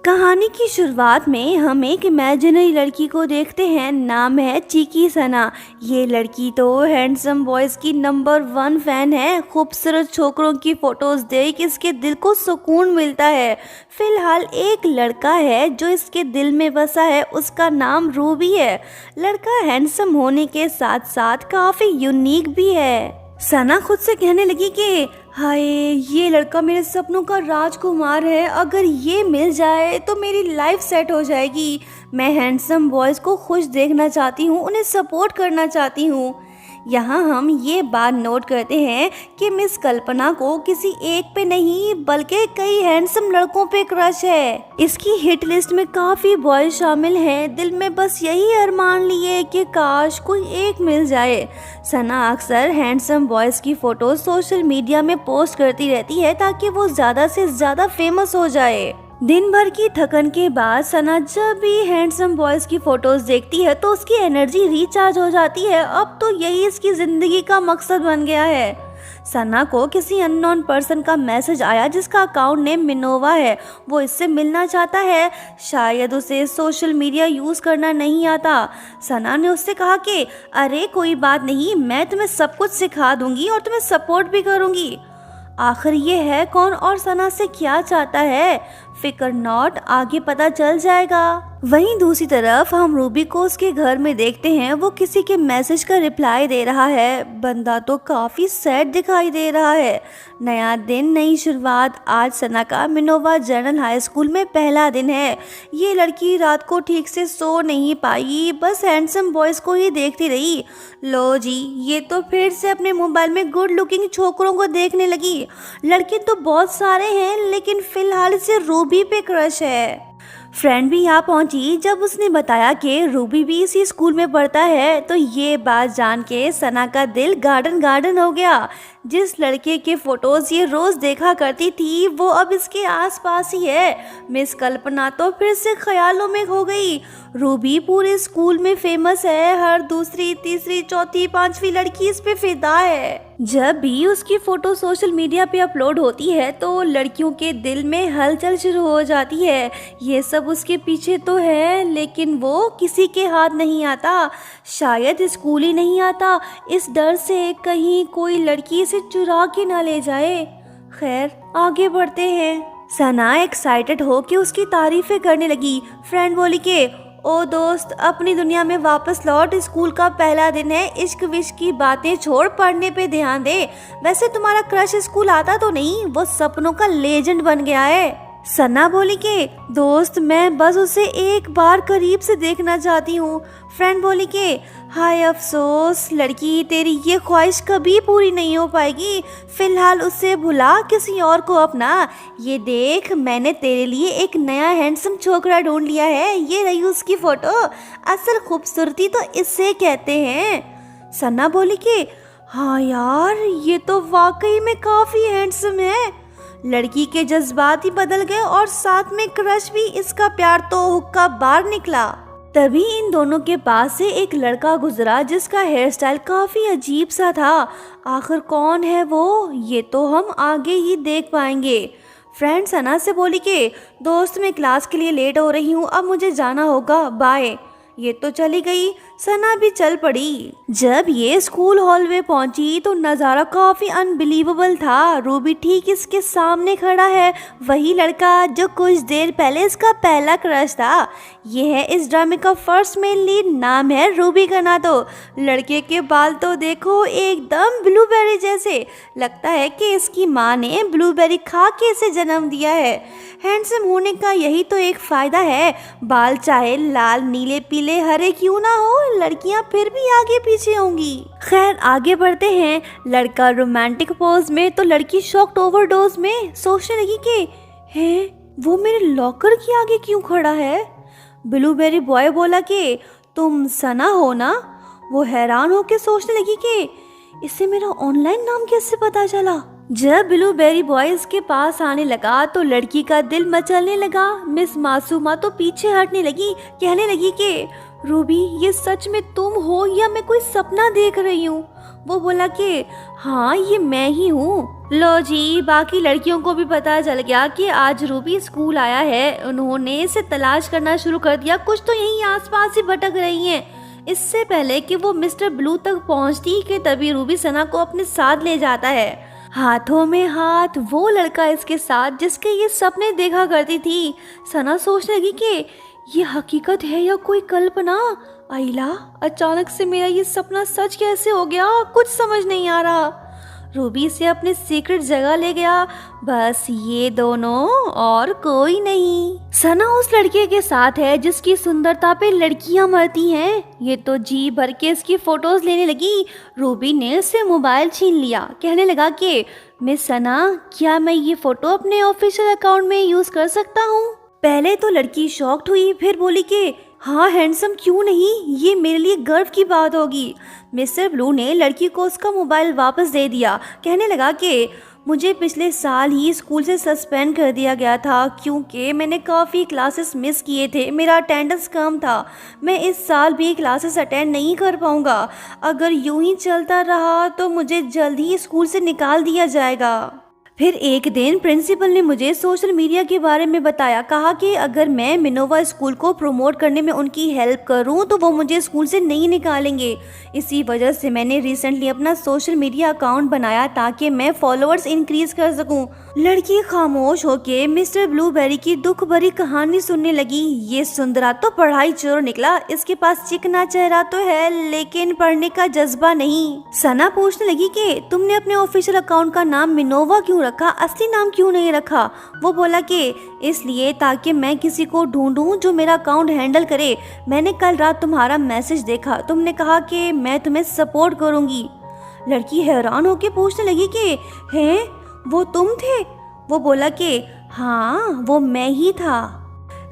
कहानी की शुरुआत में हम एक इमेजिनरी लड़की को देखते हैं। नाम है चीकी सना। ये लड़की तो हैंडसम बॉयज़ की नंबर 1 फैन है। खूबसूरत छोकरों की फोटोज देख इसके दिल को सुकून मिलता है। फिलहाल एक लड़का है जो इसके दिल में बसा है, उसका नाम रूबी है। लड़का हैंडसम होने के साथ साथ काफ़ी यूनिक भी है। सना खुद से कहने लगी कि हाय, ये लड़का मेरे सपनों का राजकुमार है। अगर ये मिल जाए तो मेरी लाइफ सेट हो जाएगी। मैं हैंडसम बॉयज़ को खुश देखना चाहती हूँ, उन्हें सपोर्ट करना चाहती हूँ। यहाँ हम ये बात नोट करते हैं कि मिस कल्पना को किसी एक पे नहीं बल्कि कई हैंडसम लड़कों पे क्रश है। इसकी हिट लिस्ट में काफ़ी बॉयज शामिल हैं। दिल में बस यही अरमान लिए कि काश कोई एक मिल जाए। सना अक्सर हैंडसम बॉयज़ की फ़ोटो सोशल मीडिया में पोस्ट करती रहती है ताकि वो ज़्यादा से ज़्यादा फेमस हो जाए। दिन भर की थकन के बाद सना जब भी हैंडसम बॉयज़ की फोटोज देखती है तो उसकी एनर्जी रिचार्ज हो जाती है। अब तो यही इसकी ज़िंदगी का मकसद बन गया है। सना को किसी अननोन पर्सन का मैसेज आया जिसका अकाउंट नेम मिनोवा है। वो इससे मिलना चाहता है। शायद उसे सोशल मीडिया यूज़ करना नहीं आता। सना ने उससे कहा कि अरे कोई बात नहीं, मैं तुम्हें सब कुछ सिखा दूंगी और तुम्हें सपोर्ट भी करूंगी। आखिर ये है कौन और सना से क्या चाहता है? फिकर नॉट, आगे पता चल जाएगा। वहीं दूसरी तरफ हम रूबी को उसके घर में देखते हैं। वो किसी के मैसेज का रिप्लाई दे रहा है। बंदा तो काफ़ी सैड दिखाई दे रहा है। नया दिन, नई शुरुआत। आज सना का मिनोवा जनरल हाई स्कूल में पहला दिन है। ये लड़की रात को ठीक से सो नहीं पाई, बस हैंडसम बॉयज़ को ही देखती रही। लो जी, ये तो फिर से अपने मोबाइल में गुड लुकिंग छोकरों को देखने लगी। लड़के तो बहुत सारे हैं लेकिन फिलहाल इसे रूबी पे क्रश है। फ्रेंड भी यहाँ पहुंची। जब उसने बताया कि रूबी भी इसी स्कूल में पढ़ता है तो ये बात जान के सना का दिल गार्डन गार्डन हो गया। जिस लड़के के फोटोज ये रोज देखा करती थी वो अब इसके आसपास ही है। मिस कल्पना तो फिर से ख्यालों में खो गई। रूबी पूरे स्कूल में फेमस है। हर दूसरी, तीसरी, चौथी, पांचवी लड़की इस पे फिदा है। जब भी उसकी फोटो सोशल मीडिया पे अपलोड होती है तो लड़कियों के दिल में हलचल शुरू हो जाती है। ये सब उसके पीछे तो है लेकिन वो किसी के हाथ नहीं आता। शायद स्कूल ही नहीं आता, इस डर से कहीं कोई लड़की इसे चुरा के ना ले जाए। खैर, आगे बढ़ते हैं। सना एक्साइटेड हो के उसकी तारीफें करने लगी। फ्रेंड बोली कि ओ दोस्त, अपनी दुनिया में वापस लौट। स्कूल का पहला दिन है, इश्क विश्क की बातें छोड़, पढ़ने पे ध्यान दे। वैसे तुम्हारा क्रश स्कूल आता तो नहीं, वो सपनों का लेजेंड बन गया है। सना बोली कि दोस्त, मैं बस उसे एक बार करीब से देखना चाहती हूँ। फ्रेंड बोली कि हाय अफसोस लड़की, तेरी ये ख्वाहिश कभी पूरी नहीं हो पाएगी। फिलहाल उसे भुला, किसी और को अपना। ये देख, मैंने तेरे लिए एक नया हैंडसम छोकरा ढूंढ लिया है। ये रही उसकी फोटो। असल खूबसूरती तो इससे कहते हैं। सना बोली कि हाँ यार, ये तो वाकई में काफ़ी हैंडसम है। लड़की के जज्बात ही बदल गए और साथ में क्रश भी। इसका प्यार तो हुक्का बार निकला। तभी इन दोनों के पास से एक लड़का गुजरा जिसका हेयर स्टाइल काफ़ी अजीब सा था। आखिर कौन है वो, ये तो हम आगे ही देख पाएंगे। फ्रेंड सना से बोली कि दोस्त, मैं क्लास के लिए लेट हो रही हूँ, अब मुझे जाना होगा, बाय। ये तो चली गई। सना भी चल पड़ी। जब ये स्कूल हॉल में पहुंची तो नज़ारा काफ़ी अनबिलीवेबल था। रूबी ठीक इसके सामने खड़ा है, वही लड़का जो कुछ देर पहले इसका पहला क्रश था। ये है इस ड्रामे का फर्स्ट मेन लीड, नाम है रूबी का। तो लड़के के बाल तो देखो, एकदम ब्लूबेरी जैसे। लगता है कि इसकी माँ ने ब्लूबेरी खा के इसे जन्म दिया है। हैंडसम होने का यही तो एक फ़ायदा है। बाल चाहे लाल, नीले, पीले, हरे क्यों ना हो, लड़कियां फिर भी आगे पीछे होंगी। खैर, आगे बढ़ते हैं। लड़का रोमांटिक पोज में तो लड़की शॉक्ड ओवरडोज में। सोचने लगी कि है वो मेरे लॉकर के आगे क्यों खड़ा है। ब्लूबेरी बॉय बोला कि तुम सना हो ना। वो हैरान होकर सोचने लगी कि इससे मेरा ऑनलाइन नाम कैसे पता चला। जब ब्लूबेरी बॉय इसके पास आने लगा तो लड़की का दिल मचलने लगा। मिस मासूमा तो पीछे हटने लगी, कहने लगी कि रूबी ये सच में तुम हो या मैं कोई सपना देख रही हूँ? वो बोला कि हाँ ये मैं ही हूँ। लो जी, बाकी लड़कियों को भी पता चल गया कि आज रूबी स्कूल आया है। उन्होंने इसे तलाश करना शुरू कर दिया। कुछ तो यहीं आसपास ही भटक रही हैं। इससे पहले कि वो मिस्टर ब्लू तक पहुंचती कि तभी रूबी सना को अपने साथ ले जाता है। हाथों में हाथ वो लड़का इसके साथ जिसके ये सपने देखा करती थी। सना सोचने लगी कि ये हकीकत है या कोई कल्पना। आइला, अचानक से मेरा ये सपना सच कैसे हो गया, कुछ समझ नहीं आ रहा। रूबी से अपने सीक्रेट जगह ले गया, बस ये दोनों और कोई नहीं। सना उस लड़के के साथ है जिसकी सुंदरता पे लड़कियां मरती हैं। ये तो जी भर के इसकी फोटोज लेने लगी। रूबी ने उससे मोबाइल छीन लिया, कहने लगा कि मिस सना, क्या मैं ये फोटो अपने ऑफिशियल अकाउंट में यूज कर सकता हूँ? पहले तो लड़की शॉक्ड हुई, फिर बोली कि हाँ हैंडसम, क्यों नहीं, ये मेरे लिए गर्व की बात होगी। मिस्टर ब्लू ने लड़की को उसका मोबाइल वापस दे दिया, कहने लगा कि मुझे पिछले साल ही स्कूल से सस्पेंड कर दिया गया था क्योंकि मैंने काफ़ी क्लासेस मिस किए थे। मेरा अटेंडेंस कम था। मैं इस साल भी क्लासेस अटेंड नहीं कर पाऊँगा। अगर यूं ही चलता रहा तो मुझे जल्द ही स्कूल से निकाल दिया जाएगा। फिर एक दिन प्रिंसिपल ने मुझे सोशल मीडिया के बारे में बताया। कहा कि अगर मैं मिनोवा स्कूल को प्रमोट करने में उनकी हेल्प करूं तो वो मुझे स्कूल से नहीं निकालेंगे। इसी वजह से मैंने रिसेंटली अपना सोशल मीडिया अकाउंट बनाया ताकि मैं फॉलोअर्स इंक्रीज कर सकूं। लड़की खामोश होके मिस्टर ब्लूबेरी की दुख भरी कहानी सुनने लगी। ये सुंदरा तो पढ़ाई चोर निकला। इसके पास चिकना चेहरा तो है लेकिन पढ़ने का जज्बा नहीं। सना पूछने लगी कि तुमने अपने ऑफिशियल अकाउंट का नाम मिनोवा क्यों रखा, असली नाम क्यों नहीं रखा? वो बोला कि इसलिए ताकि मैं किसी को ढूंढूं जो मेरा अकाउंट हैंडल करे। मैंने कल रात तुम्हारा मैसेज देखा, तुमने कहा कि मैं तुम्हें सपोर्ट करूंगी। लड़की हैरान होके पूछने लगी कि हैं, वो तुम थे? वो बोला कि हाँ वो मैं ही था।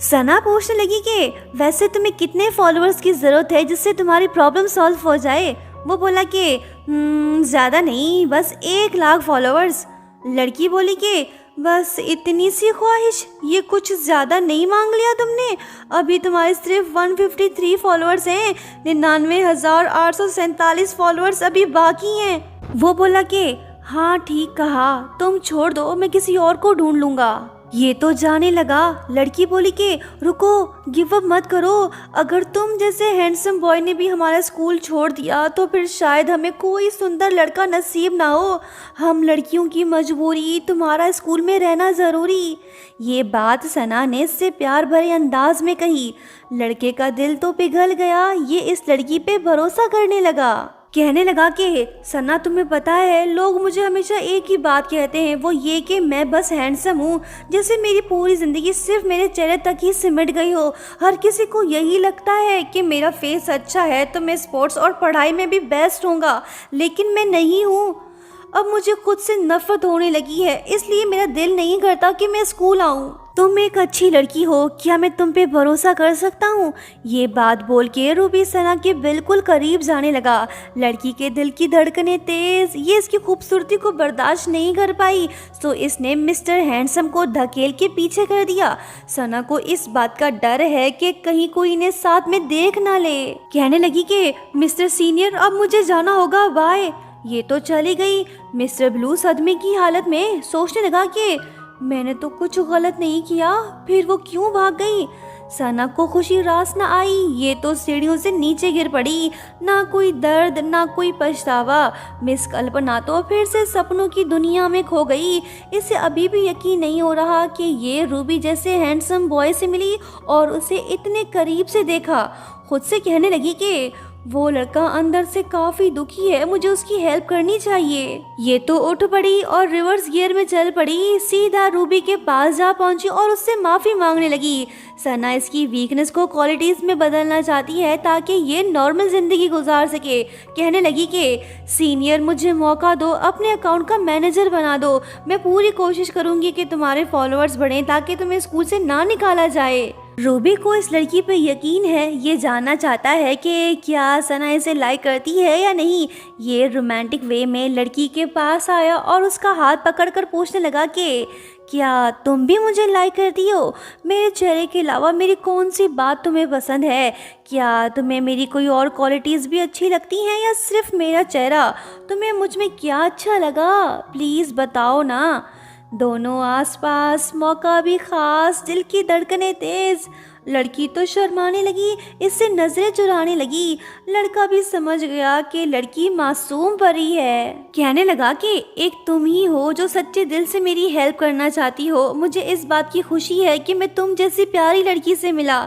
सना पूछने लगी कि वैसे तुम्हें कितने फॉलोअर्स की जरूरत है जिससे तुम्हारी प्रॉब्लम सॉल्व हो जाए? वो बोला कि ज़्यादा नहीं, बस 1 लाख फॉलोअर्स। लड़की बोली कि बस इतनी सी ख्वाहिश, ये कुछ ज़्यादा नहीं मांग लिया तुमने? अभी तुम्हारे सिर्फ 153 फॉलोअर्स हैं, 99,847 फॉलोअर्स अभी बाकी हैं। वो बोला कि हाँ ठीक कहा, तुम छोड़ दो, मैं किसी और को ढूंढ लूँगा। ये तो जाने लगा। लड़की बोली कि रुको, गिव अप मत करो। अगर तुम जैसे हैंडसम बॉय ने भी हमारा स्कूल छोड़ दिया तो फिर शायद हमें कोई सुंदर लड़का नसीब ना हो। हम लड़कियों की मजबूरी, तुम्हारा स्कूल में रहना ज़रूरी। ये बात सना ने इससे प्यार भरे अंदाज में कही। लड़के का दिल तो पिघल गया। ये इस लड़की पे भरोसा करने लगा। कहने लगा कि सना तुम्हें पता है, लोग मुझे हमेशा एक ही बात कहते हैं, वो ये कि मैं बस हैंडसम हूँ, जैसे मेरी पूरी ज़िंदगी सिर्फ मेरे चेहरे तक ही सिमट गई हो। हर किसी को यही लगता है कि मेरा फेस अच्छा है तो मैं स्पोर्ट्स और पढ़ाई में भी बेस्ट होऊंगा, लेकिन मैं नहीं हूँ। अब मुझे खुद से नफरत होने लगी है, इसलिए मेरा दिल नहीं करता कि मैं स्कूल आऊँ। तुम एक अच्छी लड़की हो, क्या मैं तुम पे भरोसा कर सकता हूँ? ये बात बोल के रूबी सना के बिल्कुल करीब जाने लगा। लड़की के दिल की धड़कनें तेज, ये इसकी खूबसूरती को बर्दाश्त नहीं कर पाई, तो इसने मिस्टर हैंडसम को धकेल के पीछे कर दिया। सना को इस बात का डर है कि कहीं कोई इन्हें साथ में देख ना ले। कहने लगी कि मिस्टर सीनियर, अब मुझे जाना होगा, बाय। ये तो चली गई। मिस्टर ब्लू सदमे की हालत में सोचने लगा कि मैंने तो कुछ गलत नहीं किया, फिर वो क्यों भाग गई? सना को खुशी रास न आई। ये तो सीढ़ियों से नीचे गिर पड़ी। ना कोई दर्द, ना कोई पछतावा। मिस कल्पना तो फिर से सपनों की दुनिया में खो गई। इसे अभी भी यकीन नहीं हो रहा कि ये रूबी जैसे हैंडसम बॉय से मिली और उसे इतने करीब से देखा। खुद से कहने लगी कि वो लड़का अंदर से काफी दुखी है, मुझे उसकी हेल्प करनी चाहिए। ये तो उठ पड़ी और रिवर्स गियर में चल पड़ी, सीधा रूबी के पास जा पहुंची और उससे माफी मांगने लगी। सना इसकी वीकनेस को क्वालिटीज में बदलना चाहती है ताकि ये नॉर्मल जिंदगी गुजार सके। कहने लगी कि सीनियर, मुझे मौका दो, अपने अकाउंट का मैनेजर बना दो। मैं पूरी कोशिश करूंगी कि तुम्हारे फॉलोअर्स बढ़ें ताकि तुम्हें स्कूल से ना निकाला जाए। रूबी को इस लड़की पे यकीन है। ये जानना चाहता है कि क्या सना इसे लाइक करती है या नहीं। ये रोमांटिक वे में लड़की के पास आया और उसका हाथ पकड़कर पूछने लगा कि क्या तुम भी मुझे लाइक करती हो? मेरे चेहरे के अलावा मेरी कौन सी बात तुम्हें पसंद है? क्या तुम्हें मेरी कोई और क्वालिटीज़ भी अच्छी लगती हैं या सिर्फ मेरा चेहरा? तुम्हें मुझ में क्या अच्छा लगा? प्लीज़ बताओ ना। दोनों आसपास, मौका भी खास, दिल की धड़कनें तेज। लड़की तो शर्माने लगी, इससे नजरें चुराने लगी। लड़का भी समझ गया कि लड़की मासूम परी है। कहने लगा कि एक तुम ही हो जो सच्चे दिल से मेरी हेल्प करना चाहती हो। मुझे इस बात की खुशी है कि मैं तुम जैसी प्यारी लड़की से मिला।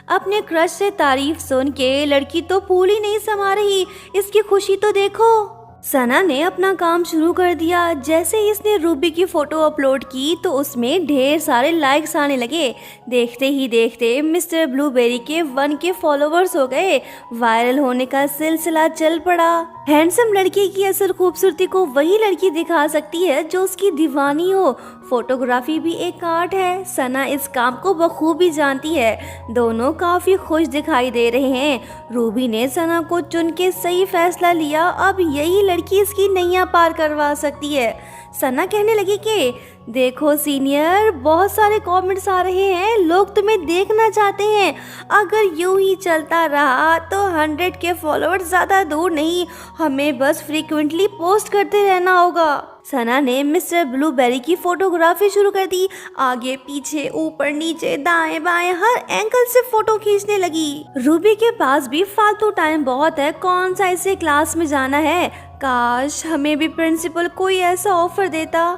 अपने क्रश से तारीफ सुन के लड़की तो फूल ही नहीं समा रही। इसकी खुशी तो देखो। सना ने अपना काम शुरू कर दिया। जैसे ही इसने रूबी की फ़ोटो अपलोड की तो उसमें ढेर सारे लाइक्स आने लगे। देखते ही देखते मिस्टर ब्लूबेरी के 1K फॉलोवर्स हो गए। वायरल होने का सिलसिला चल पड़ा। हैंडसम लड़के की असल खूबसूरती को वही लड़की दिखा सकती है जो उसकी दीवानी हो। फोटोग्राफी भी एक आर्ट है। सना इस काम को बखूबी जानती है। दोनों काफ़ी खुश दिखाई दे रहे हैं। रूबी ने सना को चुन के सही फैसला लिया। अब यही लड़की इसकी नैया पार करवा सकती है। सना कहने लगी कि देखो सीनियर, बहुत सारे कमेंट्स आ रहे हैं, लोग तुम्हें देखना चाहते हैं। अगर यूं ही चलता रहा तो 100K फॉलोअर्स ज़्यादा दूर नहीं, हमें बस फ्रीक्वेंटली पोस्ट करते रहना होगा। सना ने मिस्टर ब्लूबेरी की फोटोग्राफी शुरू कर दी। आगे पीछे, ऊपर नीचे, दाएं बाएं, हर एंगल से फोटो खींचने लगी। रूबी के पास भी फालतू टाइम बहुत है, कौन सा इसे क्लास में जाना है। काश हमें भी प्रिंसिपल कोई ऐसा ऑफर देता।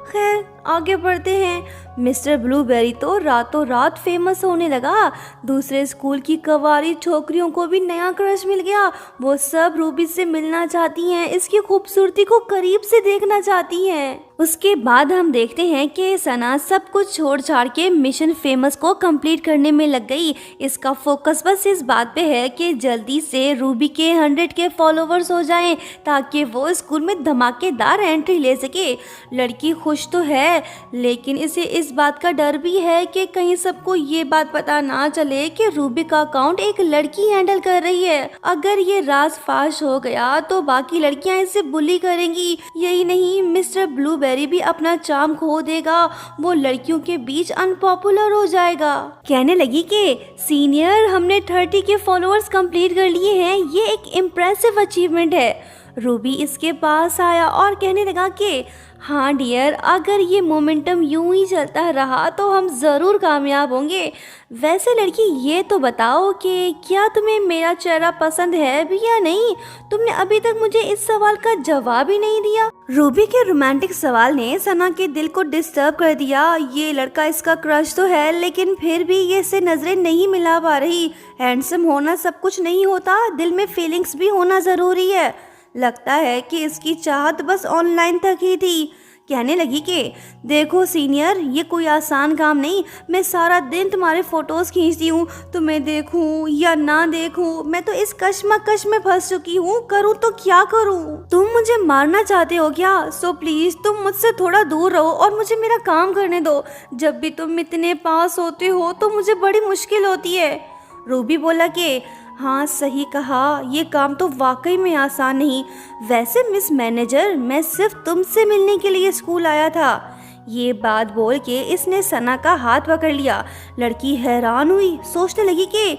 खैर आगे बढ़ते हैं। मिस्टर ब्लूबेरी तो रातों रात फेमस होने लगा। दूसरे स्कूल की कवारी छोकरियों को भी नया क्रश मिल गया। वो सब रूबी से मिलना चाहती हैं, इसकी खूबसूरती को करीब से देखना चाहती हैं। उसके बाद हम देखते हैं कि सना सब कुछ छोड़ छाड़ के मिशन फेमस को कंप्लीट करने में लग गई। इसका फोकस बस इस बात पे है कि जल्दी से रूबी के 100K फॉलोवर्स हो जाएं ताकि वो स्कूल में धमाकेदार एंट्री ले सके। लड़की खुश तो है लेकिन इसे इस बात का डर भी है कि कहीं सबको ये बात पता ना चले कि रूबी का अकाउंट एक लड़की हैंडल कर रही है। अगर ये राज फाश हो गया तो बाकी लड़कियां इसे बुली करेंगी। यही नहीं, मिस्टर ब्लूबेरी भी अपना चार्म खो देगा। वो लड़कियों के बीच अनपॉपुलर हो जाएगा। कहने लगी कि सीनियर, हमने 30K फॉलोअर्स कंप्लीट कर लिए हैं, ये एक इम्प्रेसिव अचीवमेंट है। रूबी इसके पास आया और कहने लगा कि हाँ डियर, अगर ये मोमेंटम यूं ही चलता रहा तो हम ज़रूर कामयाब होंगे। वैसे लड़की, ये तो बताओ कि क्या तुम्हें मेरा चेहरा पसंद है भी या नहीं? तुमने अभी तक मुझे इस सवाल का जवाब ही नहीं दिया। रूबी के रोमांटिक सवाल ने सना के दिल को डिस्टर्ब कर दिया। ये लड़का इसका क्रश तो है लेकिन फिर भी ये इससे नजरें नहीं मिला पा रही। हैंडसम होना सब कुछ नहीं होता, दिल में फीलिंग्स भी होना ज़रूरी है। लगता है कि इसकी चाहत बस ऑनलाइन तक ही थी। कहने लगी कि देखो सीनियर, ये कोई आसान काम नहीं। मैं सारा दिन तुम्हारे फोटोज खींचती हूँ, तुम्हें देखूँ या ना देखूँ, मैं तो इस कश्मकश में फंस चुकी हूँ। करूँ तो क्या करूँ? तुम मुझे मारना चाहते हो क्या? सो प्लीज तुम मुझसे थोड़ा दूर रहो और मुझे मेरा काम करने दो। जब भी तुम इतने पास होते हो तो मुझे बड़ी मुश्किल होती है। रूबी बोला कि हाँ सही कहा, ये काम तो वाकई में आसान नहीं। वैसे मिस मैनेजर, मैं सिर्फ तुमसे मिलने के लिए स्कूल आया था। ये बात बोल के इसने सना का हाथ पकड़ लिया। लड़की हैरान हुई, सोचने लगी कि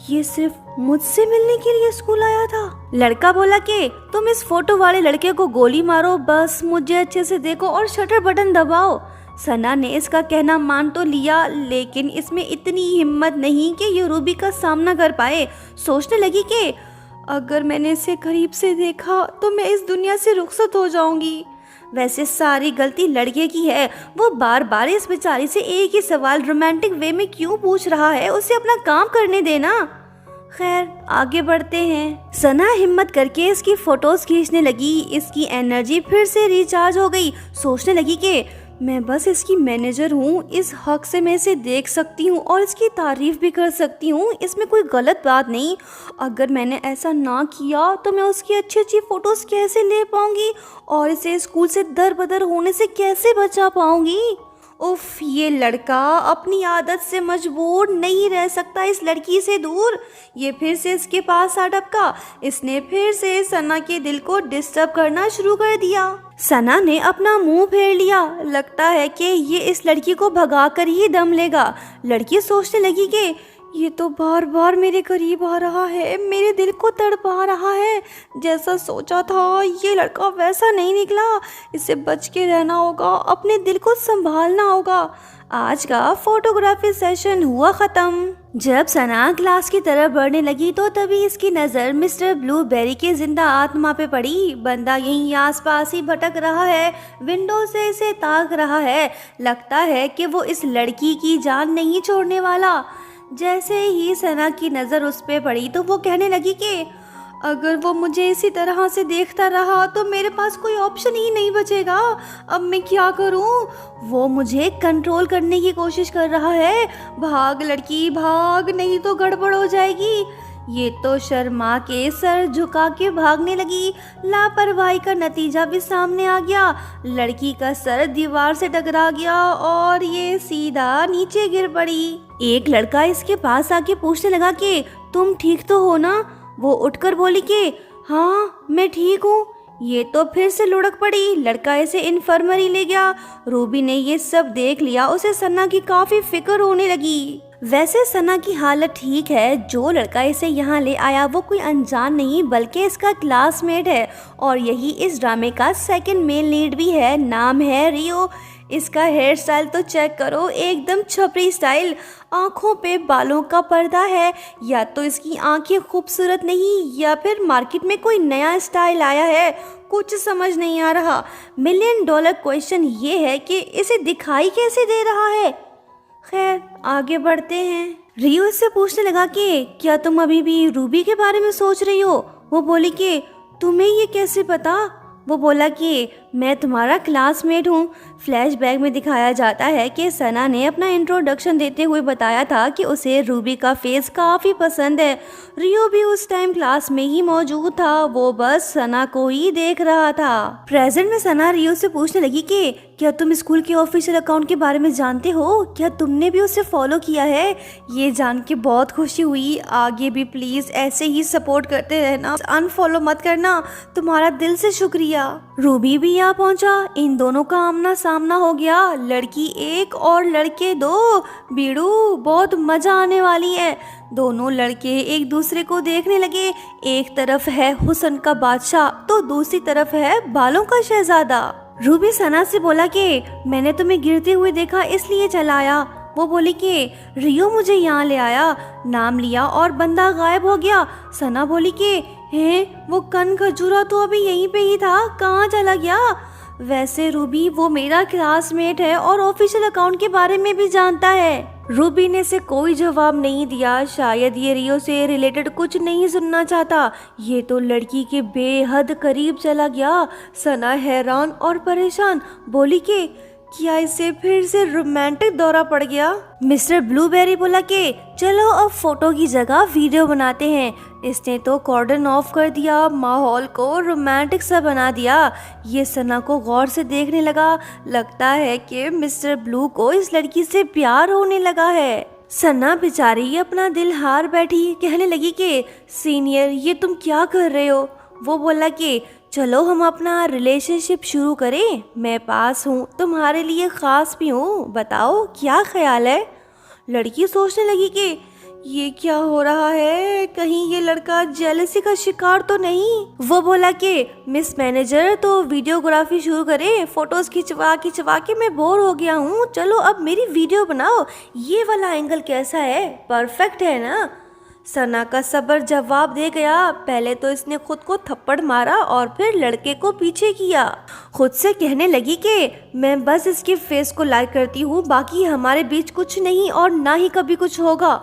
ये सिर्फ मुझसे मिलने के लिए स्कूल आया था। लड़का बोला कि तुम इस फोटो वाले लड़के को गोली मारो, बस मुझे अच्छे से देखो और शटर बटन दबाओ। सना ने इसका कहना मान तो लिया लेकिन इसमें इतनी हिम्मत नहीं कि ये रूबी का सामना कर पाए। सोचने लगी कि अगर मैंने इसे करीब से देखा तो मैं इस दुनिया से रुखसत हो जाऊंगी। वैसे सारी गलती लड़के की है। वो बार बार इस बेचारी से एक ही सवाल रोमांटिक वे में क्यों पूछ रहा है? उसे अपना काम करने देना। खैर आगे बढ़ते हैं। सना हिम्मत करके इसकी फोटोज खींचने लगी। इसकी एनर्जी फिर से रिचार्ज हो गई। सोचने लगी कि मैं बस इसकी मैनेजर हूँ, इस हक से मैं इसे देख सकती हूँ और इसकी तारीफ भी कर सकती हूँ। इसमें कोई गलत बात नहीं। अगर मैंने ऐसा ना किया तो मैं उसकी अच्छी अच्छी फ़ोटोज़ कैसे ले पाऊँगी और इसे स्कूल से दर बदर होने से कैसे बचा पाऊँगी? उफ, ये लड़का अपनी आदत से मजबूर नहीं रह सकता इस लड़की से दूर। ये फिर से इसके पास आ टपका। इसने फिर से सना के दिल को डिस्टर्ब करना शुरू कर दिया। सना ने अपना मुंह फेर लिया। लगता है कि ये इस लड़की को भगा कर ही दम लेगा। लड़की सोचने लगी कि ये तो बार बार मेरे करीब आ रहा है, मेरे दिल को तड़पा रहा है। जैसा सोचा था ये लड़का वैसा नहीं निकला। इससे बच के रहना होगा, अपने दिल को संभालना होगा। आज का फोटोग्राफी सेशन हुआ ख़त्म। जब सना क्लास की तरफ बढ़ने लगी तो तभी इसकी नज़र मिस्टर ब्लूबेरी के जिंदा आत्मा पे पड़ी। बंदा यहीं आसपास ही भटक रहा है, विंडो से इसे ताक रहा है। लगता है कि वो इस लड़की की जान नहीं छोड़ने वाला। जैसे ही सना की नज़र उस पे पड़ी तो वो कहने लगी कि अगर वो मुझे इसी तरह से देखता रहा तो मेरे पास कोई ऑप्शन ही नहीं बचेगा। अब मैं क्या करूं? वो मुझे कंट्रोल करने की कोशिश कर रहा है। भाग लड़की भाग, नहीं तो गड़बड़ हो जाएगी। ये तो शर्मा के सर झुका के भागने लगी। लापरवाही का नतीजा भी सामने आ गया। लड़की का सर दीवार से टकरा गया और ये सीधा नीचे गिर पड़ी। एक लड़का इसके पास आके पूछने लगा कि तुम ठीक तो हो ना? वो उठकर बोली कि हाँ मैं ठीक हूँ। ये तो फिर से लुढ़क पड़ी। लड़का इसे इन्फर्मरी ले गया। रूबी ने ये सब देख लिया। उसे सना की काफ़ी फिक्र होने लगी। वैसे सना की हालत ठीक है। जो लड़का इसे यहाँ ले आया वो कोई अनजान नहीं बल्कि इसका क्लासमेट है और यही इस ड्रामे का सेकंड मेन लीड भी है। नाम है रियो। इसका हेयर स्टाइल तो चेक करो, एकदम छपरी स्टाइल। आँखों पे बालों का पर्दा है। या तो इसकी आंखें खूबसूरत नहीं या फिर मार्केट में कोई नया स्टाइल आया है, कुछ समझ नहीं आ रहा। $1 मिलियन क्वेश्चन ये है कि इसे दिखाई कैसे दे रहा है। खैर आगे बढ़ते हैं। रियो इससे पूछने लगा कि क्या तुम अभी भी रूबी के बारे में सोच रही हो? वो बोली कि तुम्हें ये कैसे पता? वो बोला कि मैं तुम्हारा क्लासमेट हूँ। फ्लैशबैक में दिखाया जाता है कि सना ने अपना इंट्रोडक्शन देते हुए बताया था कि उसे रूबी का फेस काफ़ी पसंद है। रियो भी उस टाइम क्लास में ही मौजूद था। वो बस सना को ही देख रहा था। प्रेजेंट में सना रियो से पूछने लगी कि क्या तुम स्कूल के ऑफिशियल अकाउंट के बारे में जानते हो? क्या तुमने भी उसे फॉलो किया है? ये जान के बहुत खुशी हुई। आगे भी प्लीज़ ऐसे ही सपोर्ट करते रहना, अनफॉलो मत करना। तुम्हारा दिल से शुक्रिया। रूबी भी यहाँ पहुंचा। इन दोनों का आमना सामना हो गया। लड़की एक और लड़के दो। बीड़ू बहुत मजा आने वाली है। दोनों लड़के एक दूसरे को देखने लगे। एक तरफ है हुस्न का बादशाह तो दूसरी तरफ है बालों का शहजादा। रूबी सना से बोला कि मैंने तुम्हें गिरते हुए देखा इसलिए चला आया। वो बोली कि रियो मुझे यहाँ ले आया। नाम लिया और बंदा गायब हो गया। सना बोली कि हैं वो कन खजूरा तो अभी यहीं पे ही था, कहाँ चला गया? वैसे रूबी वो मेरा क्लासमेट है और ऑफिशियल अकाउंट के बारे में भी जानता है। रूबी ने से कोई जवाब नहीं दिया। शायद ये रियो से रिलेटेड कुछ नहीं सुनना चाहता। ये तो लड़की के बेहद करीब चला गया। सना हैरान और परेशान बोली कि क्या इसे फिर से रोमांटिक दौरा पड़ गया? मिस्टर ब्लूबेरी बोला कि चलो अब फोटो की जगह वीडियो बनाते हैं। इसने तो कॉर्डन ऑफ कर दिया, माहौल को रोमांटिक सा बना दिया। ये सना को गौर से देखने लगा। लगता है कि मिस्टर ब्लू को इस लड़की से प्यार होने लगा है। सना बेचारी अपना दिल हार बैठी। कहने लगी कि सीनियर ये तुम क्या कर रहे हो? वो बोला कि चलो हम अपना रिलेशनशिप शुरू करें। मैं पास हूँ, तुम्हारे लिए ख़ास भी हूँ। बताओ क्या ख्याल है? लड़की सोचने लगी कि ये क्या हो रहा है, कहीं ये लड़का जेलसी का शिकार तो नहीं। वो बोला कि मिस मैनेजर तो वीडियोग्राफी शुरू करें। फोटोज खिंचवा खिंचवा के मैं बोर हो गया हूँ। चलो अब मेरी वीडियो बनाओ। ये वाला एंगल कैसा है? परफेक्ट है ना? सना का सब्र जवाब दे गया। पहले तो इसने खुद को थप्पड़ मारा और फिर लड़के को पीछे किया। खुद से कहने लगी कि मैं बस इसके फेस को लाइक करती हूँ, बाकी हमारे बीच कुछ नहीं और ना ही कभी कुछ होगा।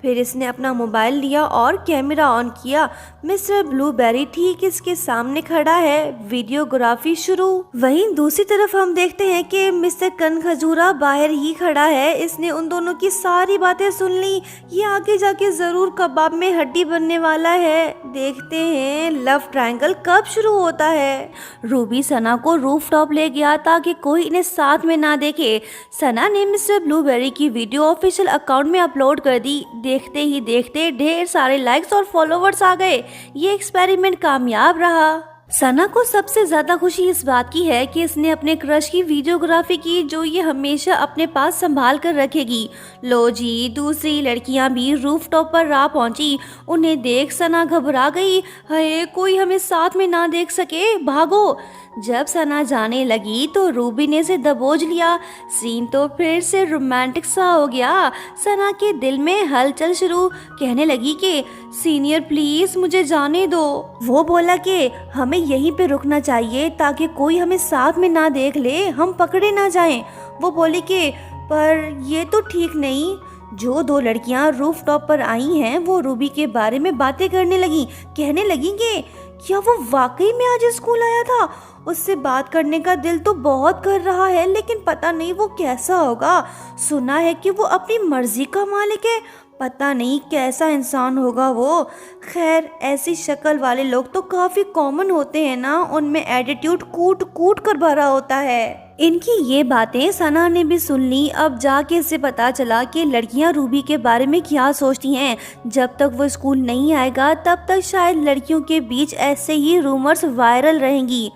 फिर इसने अपना मोबाइल लिया और कैमरा ऑन किया। मिस्टर ब्लूबेरी ठीक इसके सामने खड़ा है, वीडियोग्राफी शुरू। वहीं दूसरी तरफ हम देखते हैं कि मिस्टर कनखजूरा बाहर ही खड़ा है। इसने उन दोनों की सारी बातें सुन ली। ये आगे जाके जरूर कबाब में हड्डी बनने वाला है। देखते हैं लव ट्रायंगल कब शुरू होता है। रूबी सना को रूफ टॉप ले गया ताकि कोई इन्हें साथ में ना देखे। सना ने मिस्टर ब्लूबेरी की वीडियो ऑफिशियल अकाउंट में अपलोड कर दी। देखते ही देखते ढेर सारे लाइक्स और फॉलोवर्स आ गए। ये एक्सपेरिमेंट कामयाब रहा। सना को सबसे ज्यादा खुशी इस बात की है कि इसने अपने क्रश की वीडियोग्राफी की, जो ये हमेशा अपने पास संभाल कर रखेगी। लो जी, दूसरी लड़कियां भी रूफ टॉप पर आ पहुंची। उन्हें देख सना घबरा गई। हाय, कोई हमें साथ में ना देख सके, भागो। जब सना जाने लगी तो रूबी ने इसे दबोच लिया। सीन तो फिर से रोमांटिक सा हो गया। सना के दिल में हलचल शुरू। कहने लगी कि सीनियर प्लीज मुझे जाने दो। वो बोला कि हमें यहीं पे रुकना चाहिए ताकि कोई हमें साथ में ना देख ले, हम पकड़े ना जाएं। वो बोली कि पर ये तो ठीक नहीं। जो दो लड़कियां रूफ टॉप पर आई हैं वो रूबी के बारे में बातें करने लगी। कहने लगी कि क्या वो वाकई में आज स्कूल आया था। उससे बात करने का दिल तो बहुत कर रहा है, लेकिन पता नहीं वो कैसा होगा। सुना है कि वो अपनी मर्जी का मालिक है, पता नहीं कैसा इंसान होगा वो। खैर, ऐसी शक्ल वाले लोग तो काफी कॉमन होते हैं ना, उनमें एटीट्यूड कूट कूट कर भरा होता है। इनकी ये बातें सना ने भी सुन ली। अब जाके इसे पता चला कि लड़कियां रूबी के बारे में क्या सोचती हैं। जब तक वो स्कूल नहीं आएगा तब तक शायद लड़कियों के बीच ऐसे ही रूमर्स वायरल रहेंगी।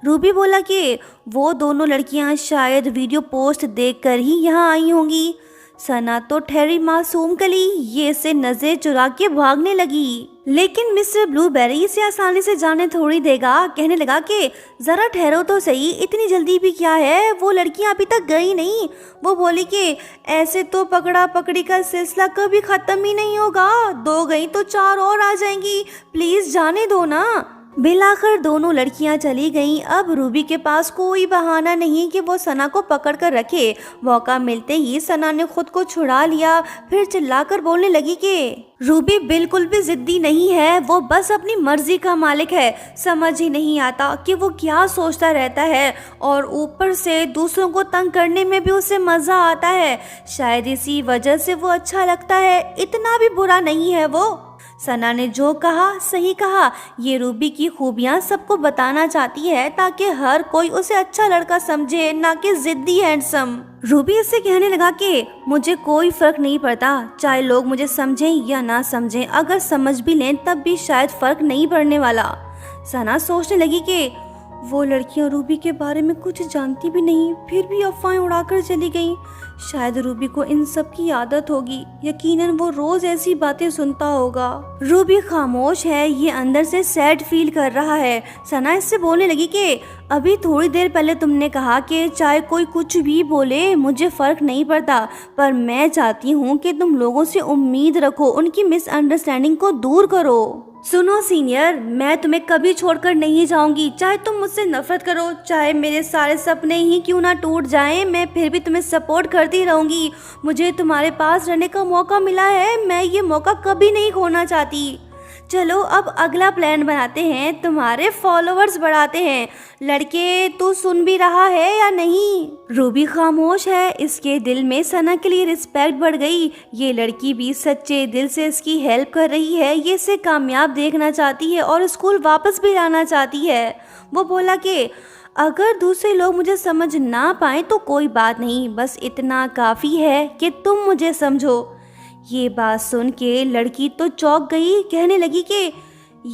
रूबी बोला कि वो दोनों लड़कियां शायद वीडियो पोस्ट देखकर ही यहाँ आई होंगी। सना तो ठहरी मासूम कली, ये से नजर चुरा के भागने लगी। लेकिन मिस्टर ब्लूबेरी इसे आसानी से जाने थोड़ी देगा। कहने लगा कि जरा ठहरो तो सही, इतनी जल्दी भी क्या है, वो लड़कियां अभी तक गई नहीं। वो बोली कि ऐसे तो पकड़ा पकड़ी का सिलसिला कभी खत्म ही नहीं होगा, 2 गई तो 4 और आ जाएंगी, प्लीज जाने दो ना। बिलाकर दोनों लड़कियां चली गईं। अब रूबी के पास कोई बहाना नहीं कि वो सना को पकड़ कर रखे। मौका मिलते ही सना ने खुद को छुड़ा लिया। फिर चिल्लाकर बोलने लगी कि रूबी बिल्कुल भी जिद्दी नहीं है, वो बस अपनी मर्जी का मालिक है। समझ ही नहीं आता कि वो क्या सोचता रहता है, और ऊपर से दूसरों को तंग करने में भी उसे मजा आता है। शायद इसी वजह से वो अच्छा लगता है, इतना भी बुरा नहीं है वो। सना ने जो कहा सही कहा। ये रूबी की खूबियां सबको बताना चाहती है ताकि हर कोई उसे अच्छा लड़का समझे, ना कि जिद्दी हैंडसम। रूबी इससे कहने लगा कि मुझे कोई फर्क नहीं पड़ता, चाहे लोग मुझे समझें या ना समझें, अगर समझ भी लें तब भी शायद फर्क नहीं पड़ने वाला। सना सोचने लगी कि वो लड़कियां रूबी के बारे में कुछ जानती भी नहीं, फिर भी अफवाहें उड़ाकर चली गईं। शायद रूबी को इन सब की आदत होगी, यकीनन वो रोज ऐसी बातें सुनता होगा। रूबी खामोश है, ये अंदर से सैड फील कर रहा है। सना इससे बोलने लगी कि अभी थोड़ी देर पहले तुमने कहा कि चाहे कोई कुछ भी बोले मुझे फर्क नहीं पड़ता, पर मैं चाहती हूँ कि तुम लोगों से उम्मीद रखो, उनकी मिसअंडरस्टैंडिंग को दूर करो। सुनो सीनियर, मैं तुम्हें कभी छोड़कर नहीं जाऊंगी, चाहे तुम मुझसे नफरत करो, चाहे मेरे सारे सपने ही क्यों ना टूट जाएं, मैं फिर भी तुम्हें सपोर्ट करती रहूंगी। मुझे तुम्हारे पास रहने का मौका मिला है, मैं ये मौका कभी नहीं खोना चाहती। चलो अब अगला प्लान बनाते हैं, तुम्हारे फॉलोअर्स बढ़ाते हैं। लड़के, तू सुन भी रहा है या नहीं? रूबी खामोश है। इसके दिल में सना के लिए रिस्पेक्ट बढ़ गई। ये लड़की भी सच्चे दिल से इसकी हेल्प कर रही है, ये इसे कामयाब देखना चाहती है और स्कूल वापस भी लाना चाहती है। वो बोला कि अगर दूसरे लोग मुझे समझ ना पाए तो कोई बात नहीं, बस इतना काफ़ी है कि तुम मुझे समझो। ये बात सुन के लड़की तो चौंक गई। कहने लगी कि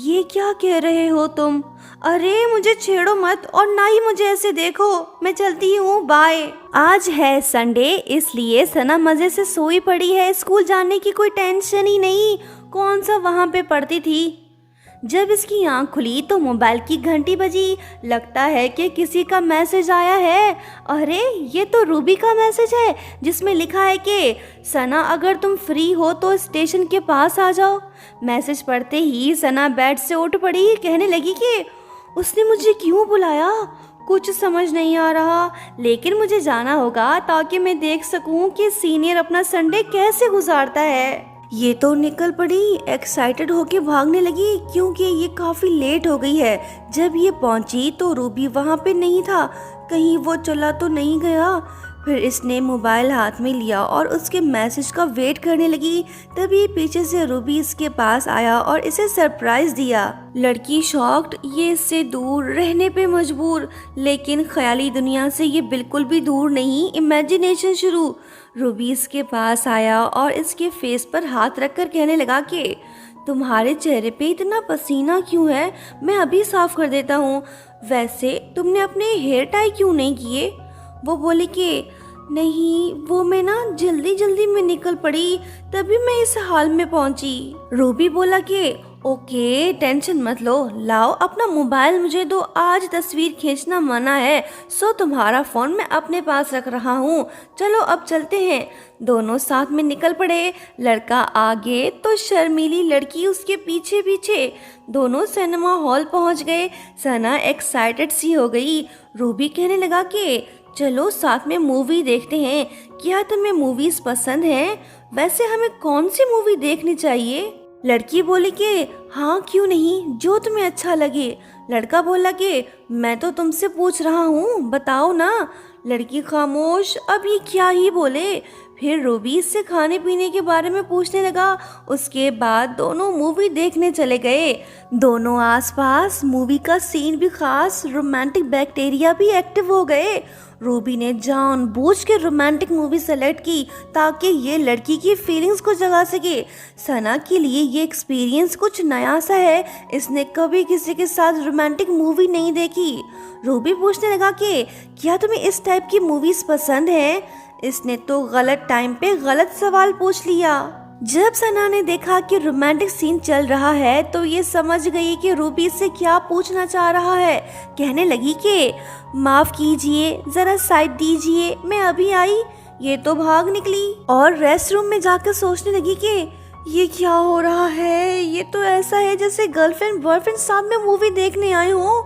ये क्या कह रहे हो तुम? अरे मुझे छेड़ो मत और ना ही मुझे ऐसे देखो, मैं चलती हूँ, बाय। आज है संडे, इसलिए सना मजे से सोई पड़ी है। स्कूल जाने की कोई टेंशन ही नहीं, कौन सा वहाँ पे पढ़ती थी। जब इसकी आंख खुली तो मोबाइल की घंटी बजी। लगता है कि किसी का मैसेज आया है। अरे ये तो रूबी का मैसेज है, जिसमें लिखा है कि सना अगर तुम फ्री हो तो स्टेशन के पास आ जाओ। मैसेज पढ़ते ही सना बेड से उठ पड़ी। कहने लगी कि उसने मुझे क्यों बुलाया, कुछ समझ नहीं आ रहा, लेकिन मुझे जाना होगा ताकि मैं देख सकूं कि सीनियर अपना संडे कैसे गुजारता है। ये तो निकल पड़ी, एक्साइटेड होके भागने लगी क्योंकि ये काफी लेट हो गई है। जब ये पहुंची तो रूबी वहां पे नहीं था, कहीं वो चला तो नहीं गया। फिर इसने मोबाइल हाथ में लिया और उसके मैसेज का वेट करने लगी। तभी पीछे से रूबी इसके पास आया और इसे सरप्राइज दिया। लड़की शॉक्ड, ये इससे दूर रहने पे मजबूर, लेकिन ख्याली दुनिया से ये बिल्कुल भी दूर नहीं। इमेजिनेशन शुरू। रूबी इसके पास आया और इसके फेस पर हाथ रखकर कहने लगा कि तुम्हारे चेहरे पे इतना पसीना क्यों है, मैं अभी साफ कर देता हूँ। वैसे तुमने अपने हेयर टाई क्यों नहीं किए? वो बोली कि नहीं, वो मैं ना जल्दी जल्दी में निकल पड़ी, तभी मैं इस हाल में पहुंची। रूबी बोला कि ओके, टेंशन मत लो, लाओ अपना मोबाइल मुझे दो, आज तस्वीर खींचना मना है, सो तुम्हारा फोन मैं अपने पास रख रहा हूँ, चलो अब चलते हैं। दोनों साथ में निकल पड़े, लड़का आगे तो शर्मीली लड़की उसके पीछे पीछे। दोनों सिनेमा हॉल पहुँच गए। सना एक्साइटेड सी हो गई। रूबी कहने लगा कि चलो साथ में मूवी देखते हैं, क्या तुम्हें मूवीज पसंद हैं? वैसे हमें कौन सी मूवी देखनी चाहिए? लड़की बोली कि हाँ क्यों नहीं, जो तुम्हें अच्छा लगे। लड़का बोला कि मैं तो तुमसे पूछ रहा हूँ, बताओ ना। लड़की खामोश, अब ये क्या ही बोले। फिर रूबी से खाने पीने के बारे में पूछने लगा। उसके बाद दोनों मूवी देखने चले गए। दोनों आसपास, मूवी का सीन भी खास, रोमांटिक बैक्टीरिया भी एक्टिव हो गए। रूबी ने जानबूझ के रोमांटिक मूवी सेलेक्ट की ताकि ये लड़की की फीलिंग्स को जगा सके। सना के लिए ये एक्सपीरियंस कुछ नया सा है, इसने कभी किसी के साथ रोमांटिक मूवी नहीं देखी। रूबी पूछने लगा कि क्या तुम्हें इस टाइप की मूवीज पसंद है? इसने तो गलत टाइम पे गलत सवाल पूछ लिया। जब सना ने देखा कि रोमांटिक सीन चल रहा है तो ये समझ गई कि रूबी से क्या पूछना चाह रहा है। कहने लगी कि माफ कीजिए, जरा साइड दीजिए, मैं अभी आई। ये तो भाग निकली और रेस्ट रूम में जाकर सोचने लगी कि ये क्या हो रहा है। ये तो ऐसा है जैसे गर्लफ्रेंड बॉयफ्रेंड साथ में मूवी देखने आए हो।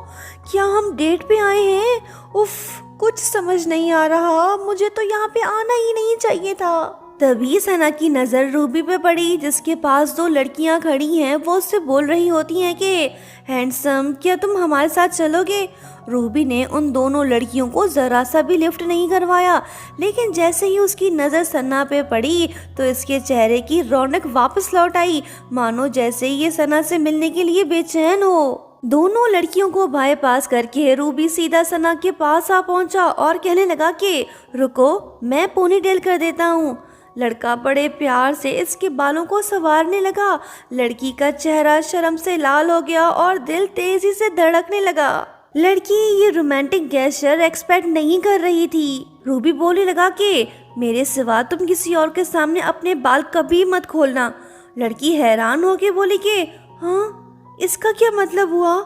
क्या हम डेट पे आए हैं? उफ, कुछ समझ नहीं आ रहा, मुझे तो यहाँ पे आना ही नहीं चाहिए था। तभी सना की नज़र रूबी पे पड़ी, जिसके पास दो लड़कियां खड़ी हैं। वो उससे बोल रही होती हैं कि हैंडसम, क्या तुम हमारे साथ चलोगे? रूबी ने उन दोनों लड़कियों को जरा सा भी लिफ्ट नहीं करवाया, लेकिन जैसे ही उसकी नज़र सना पे पड़ी तो इसके चेहरे की रौनक वापस लौट आई, मानो जैसे ये सना से मिलने के लिए बेचैन हो। दोनों लड़कियों को बाईपास करके रूबी सीधा सना के पास आ पहुंचा और कहने लगा कि रुको, मैं पोनीटेल कर देता हूँ। लड़का बड़े प्यार से इसके बालों को संवारने लगा। लड़की का चेहरा शर्म से लाल हो गया और दिल तेजी से धड़कने लगा। लड़की ये रोमांटिक गेस्चर एक्सपेक्ट नहीं कर रही थी। रूबी बोलने लगा कि मेरे सिवा तुम किसी और के सामने अपने बाल कभी मत खोलना। लड़की हैरान होकर बोली कि हाँ, इसका क्या मतलब हुआ?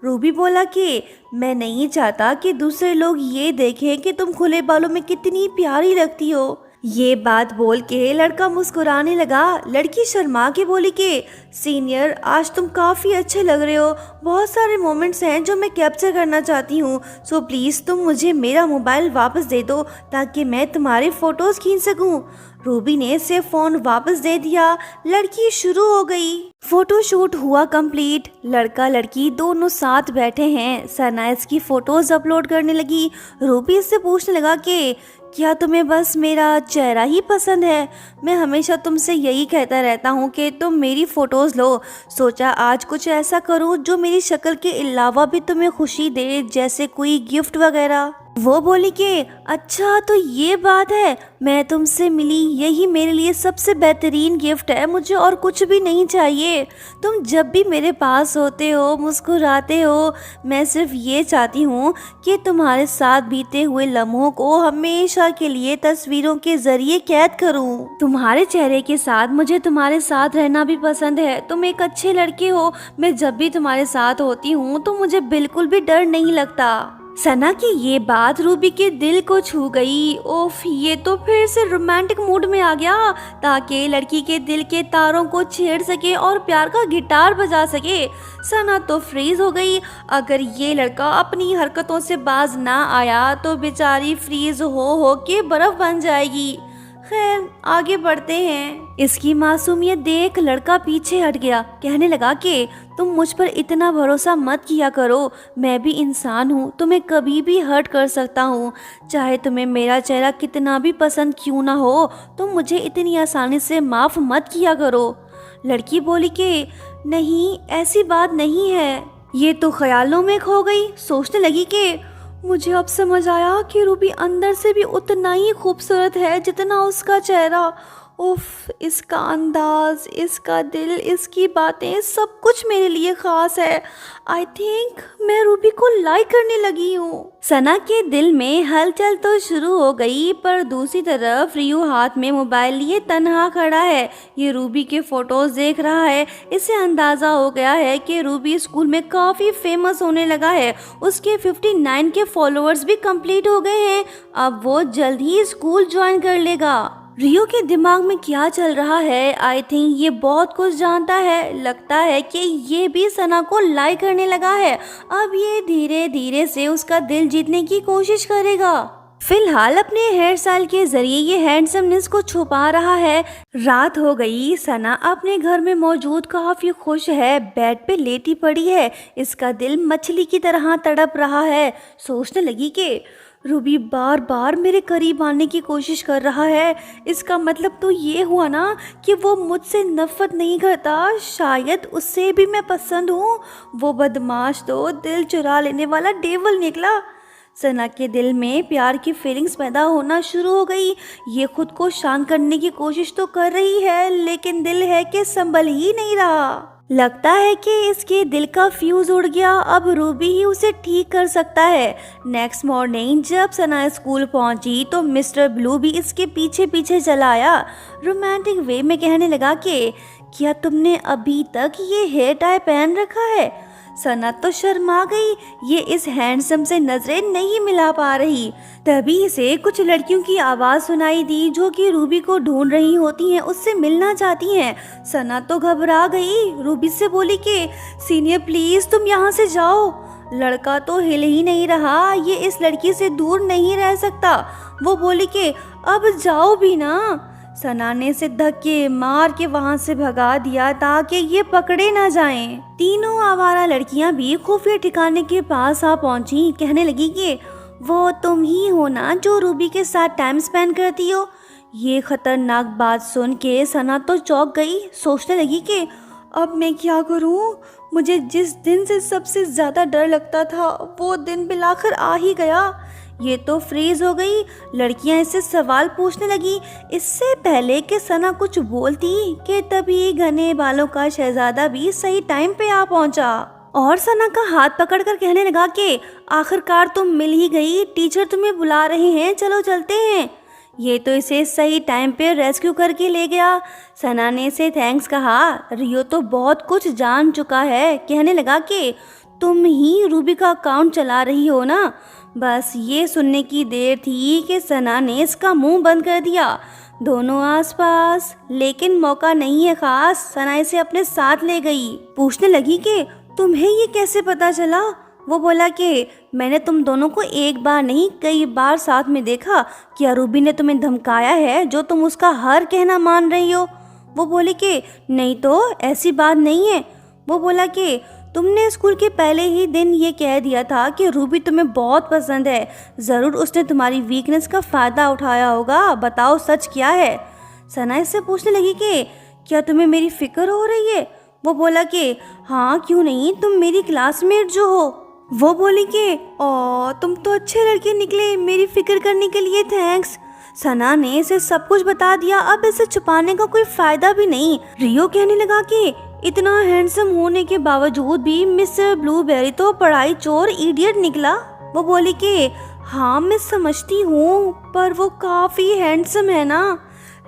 रूबी बोला कि मैं नहीं चाहता कि दूसरे लोग ये देखें कि तुम खुले बालों में कितनी प्यारी लगती हो। ये बात बोल के लड़का मुस्कुराने लगा। लड़की शर्मा के बोली कि सीनियर, आज तुम काफ़ी अच्छे लग रहे हो, बहुत सारे मोमेंट्स हैं जो मैं कैप्चर करना चाहती हूँ, सो प्लीज़ तुम मुझे मेरा मोबाइल वापस दे दो ताकि मैं तुम्हारे फ़ोटोज़ खींच सकूँ। रूबी ने इसे फ़ोन वापस दे दिया। लड़की शुरू हो गई। फोटोशूट हुआ कंप्लीट। लड़का लड़की दोनों साथ बैठे हैं। सना इसकी फ़ोटोज़ अपलोड करने लगी। रूबी इससे पूछने लगा कि क्या तुम्हें बस मेरा चेहरा ही पसंद है? मैं हमेशा तुमसे यही कहता रहता हूँ कि तुम मेरी फ़ोटोज़ लो, सोचा आज कुछ ऐसा करूँ जो मेरी शक्ल के अलावा भी तुम्हें खुशी दे, जैसे कोई गिफ्ट वगैरह। वो बोली कि अच्छा तो ये बात है, मैं तुमसे मिली, यही मेरे लिए सबसे बेहतरीन गिफ्ट है, मुझे और कुछ भी नहीं चाहिए। तुम जब भी मेरे पास होते हो, मुस्कुराते हो, मैं सिर्फ ये चाहती हूँ कि तुम्हारे साथ बीते हुए लम्हों को हमेशा के लिए तस्वीरों के जरिए कैद करूँ। तुम्हारे चेहरे के साथ मुझे तुम्हारे साथ रहना भी पसंद है। तुम एक अच्छे लड़के हो, मैं जब भी तुम्हारे साथ होती हूँ तो मुझे बिल्कुल भी डर नहीं लगता। सना की ये बात रूबी के दिल को छू गई। ओफ, ये तो फिर से रोमांटिक मूड में आ गया ताकि लड़की के दिल के तारों को छेड़ सके और प्यार का गिटार बजा सके। सना तो फ्रीज हो गई। अगर ये लड़का अपनी हरकतों से बाज ना आया तो बेचारी फ्रीज हो के बर्फ बन जाएगी। खैर आगे बढ़ते हैं। इसकी मासूमियत देख लड़का पीछे हट गया, कहने लगा कि तुम मुझ पर इतना भरोसा मत किया करो, मैं भी इंसान हूँ, तुम्हें कभी भी हर्ट कर सकता हूँ। चाहे तुम्हें मेरा चेहरा कितना भी पसंद क्यों ना हो, तुम मुझे इतनी आसानी से माफ़ मत किया करो। लड़की बोली कि नहीं, ऐसी बात नहीं है। ये तो ख्यालों में खो गई, सोचने लगी कि मुझे अब समझ आया कि रूबी अंदर से भी उतना ही खूबसूरत है जितना उसका चेहरा। उफ, इसका अंदाज, इसका दिल, इसकी बातें, सब कुछ मेरे लिए खास है। आई थिंक मैं रूबी को लाइक करने लगी हूँ। सना के दिल में हलचल तो शुरू हो गई, पर दूसरी तरफ रियो हाथ में मोबाइल लिए तन्हा खड़ा है। ये रूबी के फोटोज देख रहा है। इसे अंदाजा हो गया है कि रूबी स्कूल में काफी फेमस होने लगा है। उसके 59 के फॉलोअर्स भी कंप्लीट हो गए हैं। अब वो जल्द ही स्कूल ज्वाइन कर लेगा। रियो के दिमाग में क्या चल रहा है? आई थिंक ये बहुत कुछ जानता है। लगता है कि ये भी सना को लाइक करने लगा है। अब ये धीरे धीरे से उसका दिल जीतने की कोशिश करेगा। फिलहाल अपने हेयर स्टाइल के जरिए ये हैंडसमनेस को छुपा रहा है। रात हो गई। सना अपने घर में मौजूद काफी खुश है, बेड पे लेटी पड़ी है। इसका दिल मछली की तरह तड़प रहा है। सोचने लगी कि रूबी बार बार मेरे करीब आने की कोशिश कर रहा है। इसका मतलब तो ये हुआ ना कि वो मुझसे नफरत नहीं करता, शायद उससे भी मैं पसंद हूँ। वो बदमाश तो दिल चुरा लेने वाला डेविल निकला। सना के दिल में प्यार की फीलिंग्स पैदा होना शुरू हो गई। ये खुद को शांत करने की कोशिश तो कर रही है, लेकिन दिल है कि संभल ही नहीं रहा। लगता है कि इसके दिल का फ्यूज उड़ गया। अब रूबी ही उसे ठीक कर सकता है। नेक्स्ट मॉर्निंग जब सना स्कूल पहुंची तो मिस्टर ब्लू भी इसके पीछे पीछे चला आया। रोमांटिक वे में कहने लगा कि क्या तुमने अभी तक ये हेयर टाई पहन रखा है? सना तो शर्मा गई। ये इस हैंडसम से नजरें नहीं मिला पा रही। तभी से कुछ लड़कियों की आवाज़ सुनाई दी जो कि रूबी को ढूंढ रही होती हैं, उससे मिलना चाहती हैं। सना तो घबरा गई। रूबी से बोली कि सीनियर प्लीज़ तुम यहाँ से जाओ। लड़का तो हिल ही नहीं रहा। ये इस लड़की से दूर नहीं रह सकता। वो बोली कि अब जाओ भी ना। सना ने इसे धक्के मार के वहां से भगा दिया ताकि ये पकड़े ना जाएं। तीनों आवारा लड़कियां भी खुफिया ठिकाने के पास आ पहुंची। कहने लगी कि वो तुम ही हो ना जो रूबी के साथ टाइम स्पेंड करती हो। ये खतरनाक बात सुन के सना तो चौंक गई। सोचने लगी कि अब मैं क्या करूं? मुझे जिस दिन से सबसे ज़्यादा डर लगता था वो दिन बिलाखिर आ ही गया। ये तो फ्रीज हो गई। लड़कियां इससे सवाल पूछने लगी। इससे पहले कि सना कुछ बोलती कि तभी घने बालों का शहजादा भी सही टाइम पे आ पहुंचा और सना का हाथ पकड़कर कहने लगा कि आखिरकार तुम मिल ही गई, टीचर तुम्हें बुला रहे हैं, चलो चलते हैं। ये तो इसे सही टाइम पे रेस्क्यू करके ले गया। सना ने इसे थैंक्स कहा। रियो तो बहुत कुछ जान चुका है। कहने लगा कि तुम ही रूबी का अकाउंट चला रही हो ना। बस ये सुनने की देर थी कि सना ने इसका मुंह बंद कर दिया। दोनों आसपास, लेकिन मौका नहीं है खास। सना इसे अपने साथ ले गई। पूछने लगी कि तुम्हें ये कैसे पता चला? वो बोला कि मैंने तुम दोनों को एक बार नहीं कई बार साथ में देखा। क्या रूबी ने तुम्हें धमकाया है जो तुम उसका हर कहना मान रही हो? वो बोली कि नहीं तो ऐसी बात नहीं है। वो बोला कि तुमने स्कूल के पहले ही दिन ये कह दिया था कि रूबी तुम्हें बहुत पसंद है। ज़रूर उसने तुम्हारी वीकनेस का फ़ायदा उठाया होगा। बताओ सच क्या है? सना इससे पूछने लगी कि क्या तुम्हें मेरी फ़िक्र हो रही है? वो बोला कि हाँ क्यों नहीं, तुम मेरी क्लासमेट जो हो। वो बोली कि ओ तुम तो अच्छे लड़के निकले, मेरी फ़िक्र करने के लिए थैंक्स। सना ने इसे सब कुछ बता दिया। अब इसे छुपाने का कोई फ़ायदा भी नहीं। रियो कहने लगा कि इतना हैंडसम होने के बावजूद भी मिस्टर ब्लूबेरी तो पढ़ाई चोर इडियट निकला। वो बोली कि हाँ मैं समझती हूँ, पर वो काफ़ी हैंडसम है ना।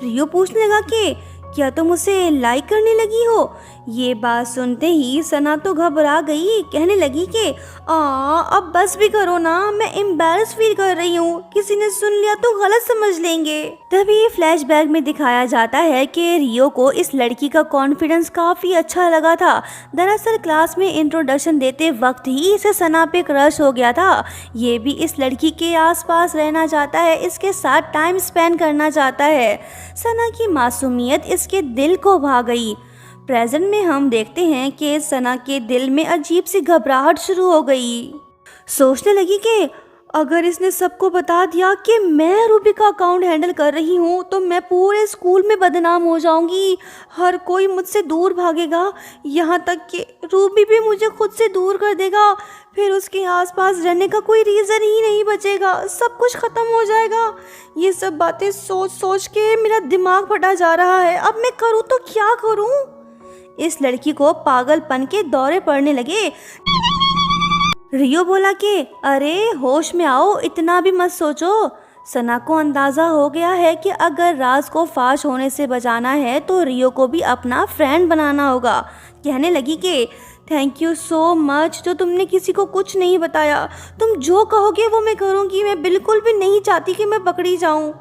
रियो पूछने लगा कि क्या तुम उसे लाइक करने लगी हो? ये बात सुनते ही सना तो घबरा गई, कहने लगी कि अब बस भी करो ना, मैं एम्बैरस फील कर रही हूँ, किसी ने सुन लिया तो गलत समझ लेंगे। तभी फ्लैशबैक में दिखाया जाता है कि रियो को इस लड़की का कॉन्फिडेंस काफी अच्छा लगा था। दरअसल क्लास में इंट्रोडक्शन देते वक्त ही इसे सना पे क्रश हो गया था। ये भी इस लड़की के आसपास रहना चाहता है, इसके साथ टाइम स्पेंड करना चाहता है। सना की मासूमियत इसके दिल को भा गई। प्रेजेंट में हम देखते हैं कि सना के दिल में अजीब सी घबराहट शुरू हो गई। सोचने लगी कि अगर इसने सबको बता दिया कि मैं रूबी का अकाउंट हैंडल कर रही हूँ तो मैं पूरे स्कूल में बदनाम हो जाऊंगी, हर कोई मुझसे दूर भागेगा, यहाँ तक कि रूबी भी मुझे खुद से दूर कर देगा। फिर उसके आसपास रहने का कोई रीज़न ही नहीं बचेगा, सब कुछ ख़त्म हो जाएगा। ये सब बातें सोच सोच के मेरा दिमाग फटा जा रहा है। अब मैं करूँ तो क्या करूँ? इस लड़की को पागलपन के दौरे पड़ने लगे। रियो बोला कि अरे होश में आओ, इतना भी मत सोचो। सना को अंदाज़ा हो गया है कि अगर राज को फाश होने से बचाना है तो रियो को भी अपना फ्रेंड बनाना होगा। कहने लगी कि थैंक यू सो मच जो तुमने किसी को कुछ नहीं बताया। तुम जो कहोगे वो मैं करूँगी, मैं बिल्कुल भी नहीं चाहती कि मैं पकड़ी जाऊँ।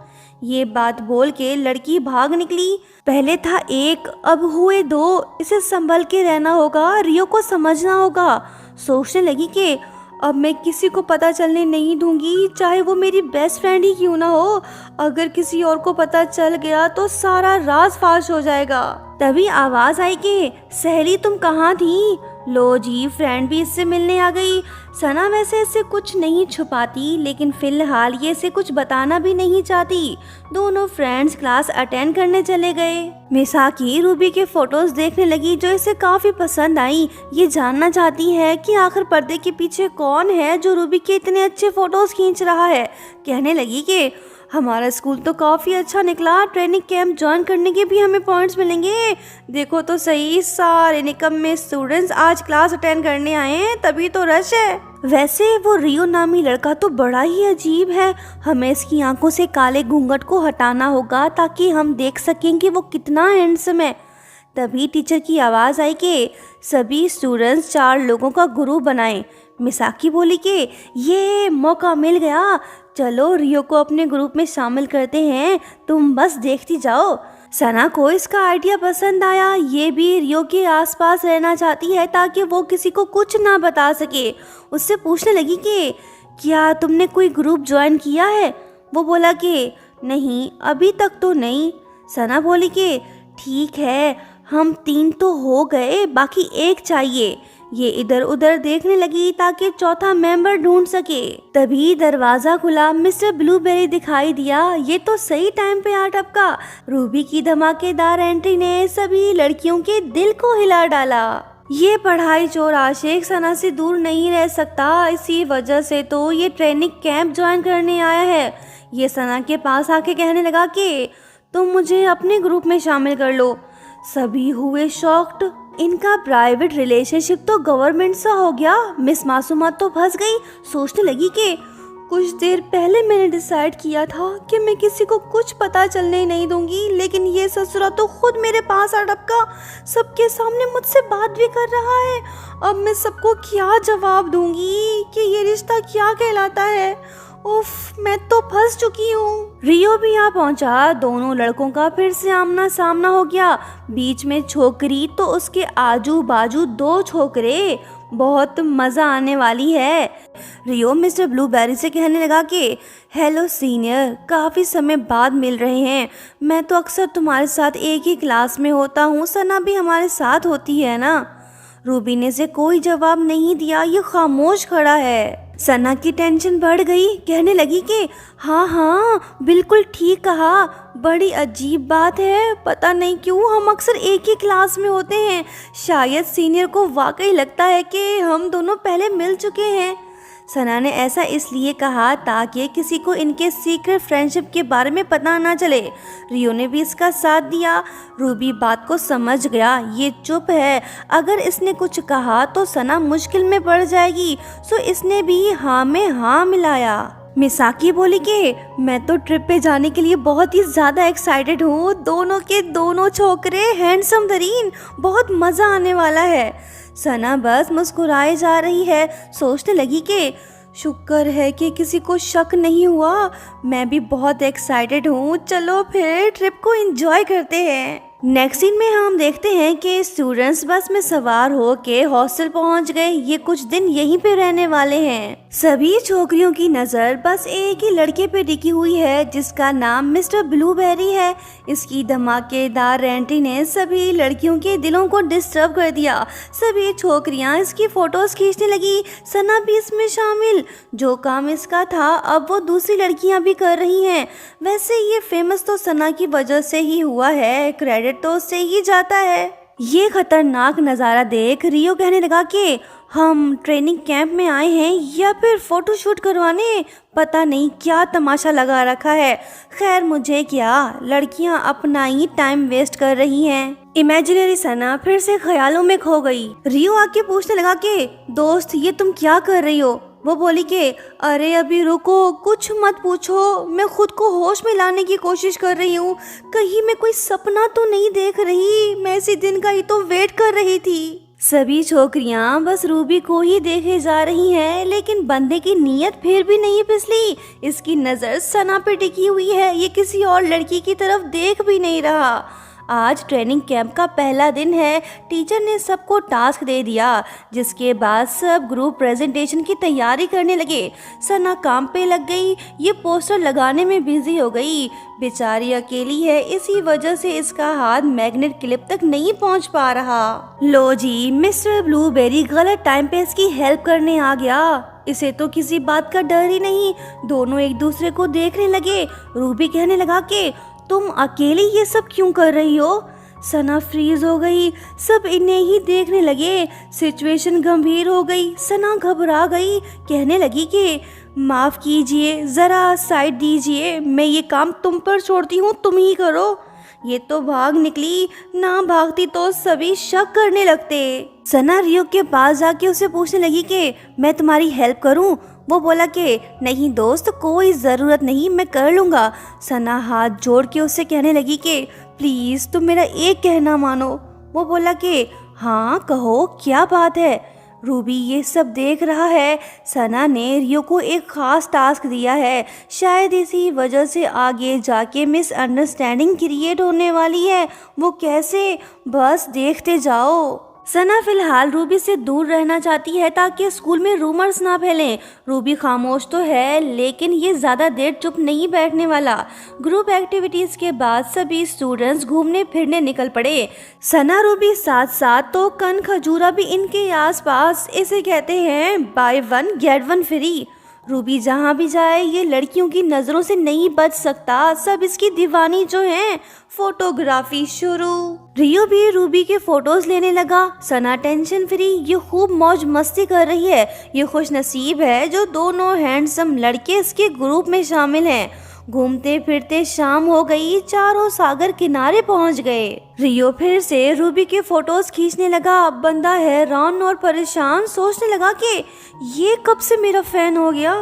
ये बात बोल के लड़की भाग निकली। पहले था एक, अब हुए दो। इसे संभल के रहना होगा, रियो को समझना होगा। सोचने लगी कि अब मैं किसी को पता चलने नहीं दूंगी, चाहे वो मेरी बेस्ट फ्रेंड ही क्यों ना हो। अगर किसी और को पता चल गया तो सारा राज फाश हो जाएगा। तभी आवाज आई कि सहेली तुम कहाँ थी? लो जी, फ्रेंड भी इससे मिलने आ गई। सना वैसे इससे कुछ नहीं छुपाती, लेकिन फिलहाल ये इसे कुछ बताना भी नहीं चाहती। दोनों फ्रेंड्स क्लास अटेंड करने चले गए। मिसाकी रूबी के फोटोज देखने लगी जो इसे काफी पसंद आई। ये जानना चाहती है कि आखिर पर्दे के पीछे कौन है जो रूबी के इतने अच्छे फोटोज खींच रहा है। कहने लगी कि हमारा स्कूल तो काफ़ी अच्छा निकला, ट्रेनिंग कैंप ज्वाइन करने के भी हमें पॉइंट्स मिलेंगे। देखो तो सही, सारे निकम्मे स्टूडेंट्स आज क्लास अटेंड करने आए हैं, तभी तो रश है। वैसे वो रियो नामी लड़का तो बड़ा ही अजीब है, हमें इसकी आंखों से काले घूंघट को हटाना होगा ताकि हम देख सकें कि वो कितना हैंडसम है। तभी टीचर की आवाज़ आई कि सभी स्टूडेंट्स 4 लोगों का ग्रुप बनाएं। मिसाकी बोली कि ये मौका मिल गया, चलो रियो को अपने ग्रुप में शामिल करते हैं, तुम बस देखती जाओ। सना को इसका आइडिया पसंद आया। ये भी रियो के आसपास रहना चाहती है ताकि वो किसी को कुछ ना बता सके। उससे पूछने लगी कि क्या तुमने कोई ग्रुप ज्वाइन किया है? वो बोला कि नहीं, अभी तक तो नहीं। सना बोली कि ठीक है, हम 3 तो हो गए, बाकी 1 चाहिए। ये इधर उधर देखने लगी ताकि चौथा मेंबर ढूंढ सके। तभी दरवाजा खुला, मिस्टर ब्लूबेरी दिखाई दिया। ये तो सही टाइम पे आ टपका। रूबी की धमाकेदार एंट्री ने सभी लड़कियों के दिल को हिला डाला। ये पढ़ाई चोर आशिक सना से दूर नहीं रह सकता, इसी वजह से तो ये ट्रेनिंग कैंप ज्वाइन करने आया है। ये सना के पास आके कहने लगा कि तुम मुझे अपने ग्रुप में शामिल कर लो। सभी हुए शॉक्ड। इनका प्राइवेट रिलेशनशिप तो गवर्नमेंट सा हो गया। मिस मासूमा तो फंस गई। सोचने लगी कि कुछ देर पहले मैंने डिसाइड किया था कि मैं किसी को कुछ पता चलने नहीं दूंगी, लेकिन ये ससुरा तो खुद मेरे पास आ टपका, सबके सामने मुझसे बात भी कर रहा है। अब मैं सबको क्या जवाब दूंगी कि ये रिश्ता क्या कहलाता है? उफ, मैं तो फंस चुकी हूँ। रियो भी यहाँ पहुँचा। दोनों लड़कों का फिर से आमना सामना हो गया। बीच में छोकरी तो उसके आजू बाजू 2 छोकरे। बहुत मज़ा आने वाली है। रियो मिस्टर ब्लूबेरी से कहने लगा कि हेलो सीनियर, काफ़ी समय बाद मिल रहे हैं। मैं तो अक्सर तुम्हारे साथ एक ही क्लास में होता हूँ, सना भी हमारे साथ होती है ना। रूबी ने से कोई जवाब नहीं दिया, ये खामोश खड़ा है। सना की टेंशन बढ़ गई। कहने लगी कि हाँ, बिल्कुल ठीक कहा। बड़ी अजीब बात है, पता नहीं क्यों हम अक्सर एक ही क्लास में होते हैं। शायद सीनियर को वाकई लगता है कि हम दोनों पहले मिल चुके हैं। सना ने ऐसा इसलिए कहा ताकि किसी को इनके सीक्रेट फ्रेंडशिप के बारे में पता ना चले। रियो ने भी इसका साथ दिया। रूबी बात को समझ गया, ये चुप है, अगर इसने कुछ कहा तो सना मुश्किल में पड़ जाएगी, सो इसने भी हाँ में हाँ मिलाया। मिसाकी बोली कि मैं तो ट्रिप पे जाने के लिए बहुत ही ज़्यादा एक्साइटेड हूँ। दोनों के दोनों छोकरे हैंडसम तरीन, बहुत मज़ा आने वाला है। सना बस मुस्कुराए जा रही है, सोचने लगी कि शुक्र है कि किसी को शक नहीं हुआ। मैं भी बहुत एक्साइटेड हूँ, चलो फिर ट्रिप को एंजॉय करते हैं। नेक्स्ट सीन में हम देखते हैं कि स्टूडेंट्स बस में सवार हो के हॉस्टल पहुंच गए। ये कुछ दिन यहीं पे रहने वाले हैं। सभी छोकरियों की नज़र बस एक ही लड़के पे टिकी हुई है जिसका नाम मिस्टर ब्लूबेरी है। इसकी धमाकेदार एंट्री ने सभी लड़कियों के दिलों को डिस्टर्ब कर दिया। सभी छोकरियां इसकी फोटोज खींचने लगी, सना भी इसमें शामिल। जो काम इसका था अब वो दूसरी लड़कियां भी कर रही हैं। वैसे ये फेमस तो सना की वजह से ही हुआ है, क्रेडिट तो उससे ही जाता है। ये खतरनाक नज़ारा देख रियो कहने लगा कि हम ट्रेनिंग कैंप में आए हैं या फिर फोटो शूट करवाने, पता नहीं क्या तमाशा लगा रखा है। खैर मुझे क्या, लड़कियां अपना ही टाइम वेस्ट कर रही हैं। इमेजिनरी सना फिर से ख्यालों में खो गई। रियो आके पूछने लगा कि दोस्त ये तुम क्या कर रही हो। वो बोली कि अरे अभी रुको, कुछ मत पूछो, मैं खुद को होश में लाने की कोशिश कर रही हूँ। कहीं मैं कोई सपना तो नहीं देख रही, मैं इसी दिन का ही तो वेट कर रही थी। सभी छोकरियां बस रूबी को ही देखे जा रही हैं, लेकिन बंदे की नीयत फिर भी नहीं फिसली। इसकी नज़र सना पे टिकी हुई है, ये किसी और लड़की की तरफ देख भी नहीं रहा। आज ट्रेनिंग कैंप का पहला दिन है। टीचर ने सबको टास्क दे दिया, जिसके बाद सब ग्रुप प्रेजेंटेशन की तैयारी करने लगे। सना काम पे लग गई, ये पोस्टर लगाने में बिजी हो गई। बेचारी अकेली है, इसी वजह से इसका हाथ मैग्नेट क्लिप तक नहीं पहुंच पा रहा। लो जी, मिस्टर ब्लूबेरी गलत टाइम पे इसकी हेल्प करने आ गया। इसे तो किसी बात का डर ही नहीं। दोनों एक दूसरे को देखने लगे। रूबी कहने लगा कि तुम अकेली ये सब क्यों कर रही हो। सना फ्रीज हो गई, सब इन्हें ही देखने लगे। सिचुएशन गंभीर हो गई। सना घबरा गई, कहने लगी कि माफ़ कीजिए, ज़रा साइड दीजिए, मैं ये काम तुम पर छोड़ती हूँ, तुम ही करो। ये तो भाग निकली, ना भागती तो सभी शक करने लगते। सना रियो के पास जाके उसे पूछने लगी कि मैं तुम्हारी हेल्प करूं। वो बोला कि नहीं दोस्त, कोई ज़रूरत नहीं, मैं कर लूँगा। सना हाथ जोड़ के उससे कहने लगी कि प्लीज़ तुम मेरा एक कहना मानो। वो बोला कि हाँ कहो, क्या बात है। रूबी ये सब देख रहा है। सना ने रियो को एक ख़ास टास्क दिया है, शायद इसी वजह से आगे जाके मिसअंडरस्टैंडिंग क्रिएट होने वाली है। वो कैसे, बस देखते जाओ। सना फिलहाल रूबी से दूर रहना चाहती है ताकि स्कूल में रूमर्स ना फैलें। रूबी खामोश तो है, लेकिन ये ज़्यादा देर चुप नहीं बैठने वाला। ग्रुप एक्टिविटीज़ के बाद सभी स्टूडेंट्स घूमने फिरने निकल पड़े। सना रूबी साथ साथ तो कन खजूरा भी इनके आसपास। इसे कहते हैं by one get one free. Ruby जहाँ भी जाए ये लड़कियों की नज़रों से नहीं बच सकता। सब इसकी दीवानी जो है। फोटोग्राफी शुरू। रियो भी रूबी के फोटोज लेने लगा। सना टेंशन फ्री, ये खूब मौज मस्ती कर रही है। ये खुश नसीब है जो दोनों हैंडसम लड़के इसके ग्रुप में शामिल हैं। घूमते फिरते शाम हो गई, चारों सागर किनारे पहुंच गए। रियो फिर से रूबी के फोटोज खींचने लगा। बंदा हैरान और परेशान सोचने लगा कि ये कब से मेरा फैन हो गया।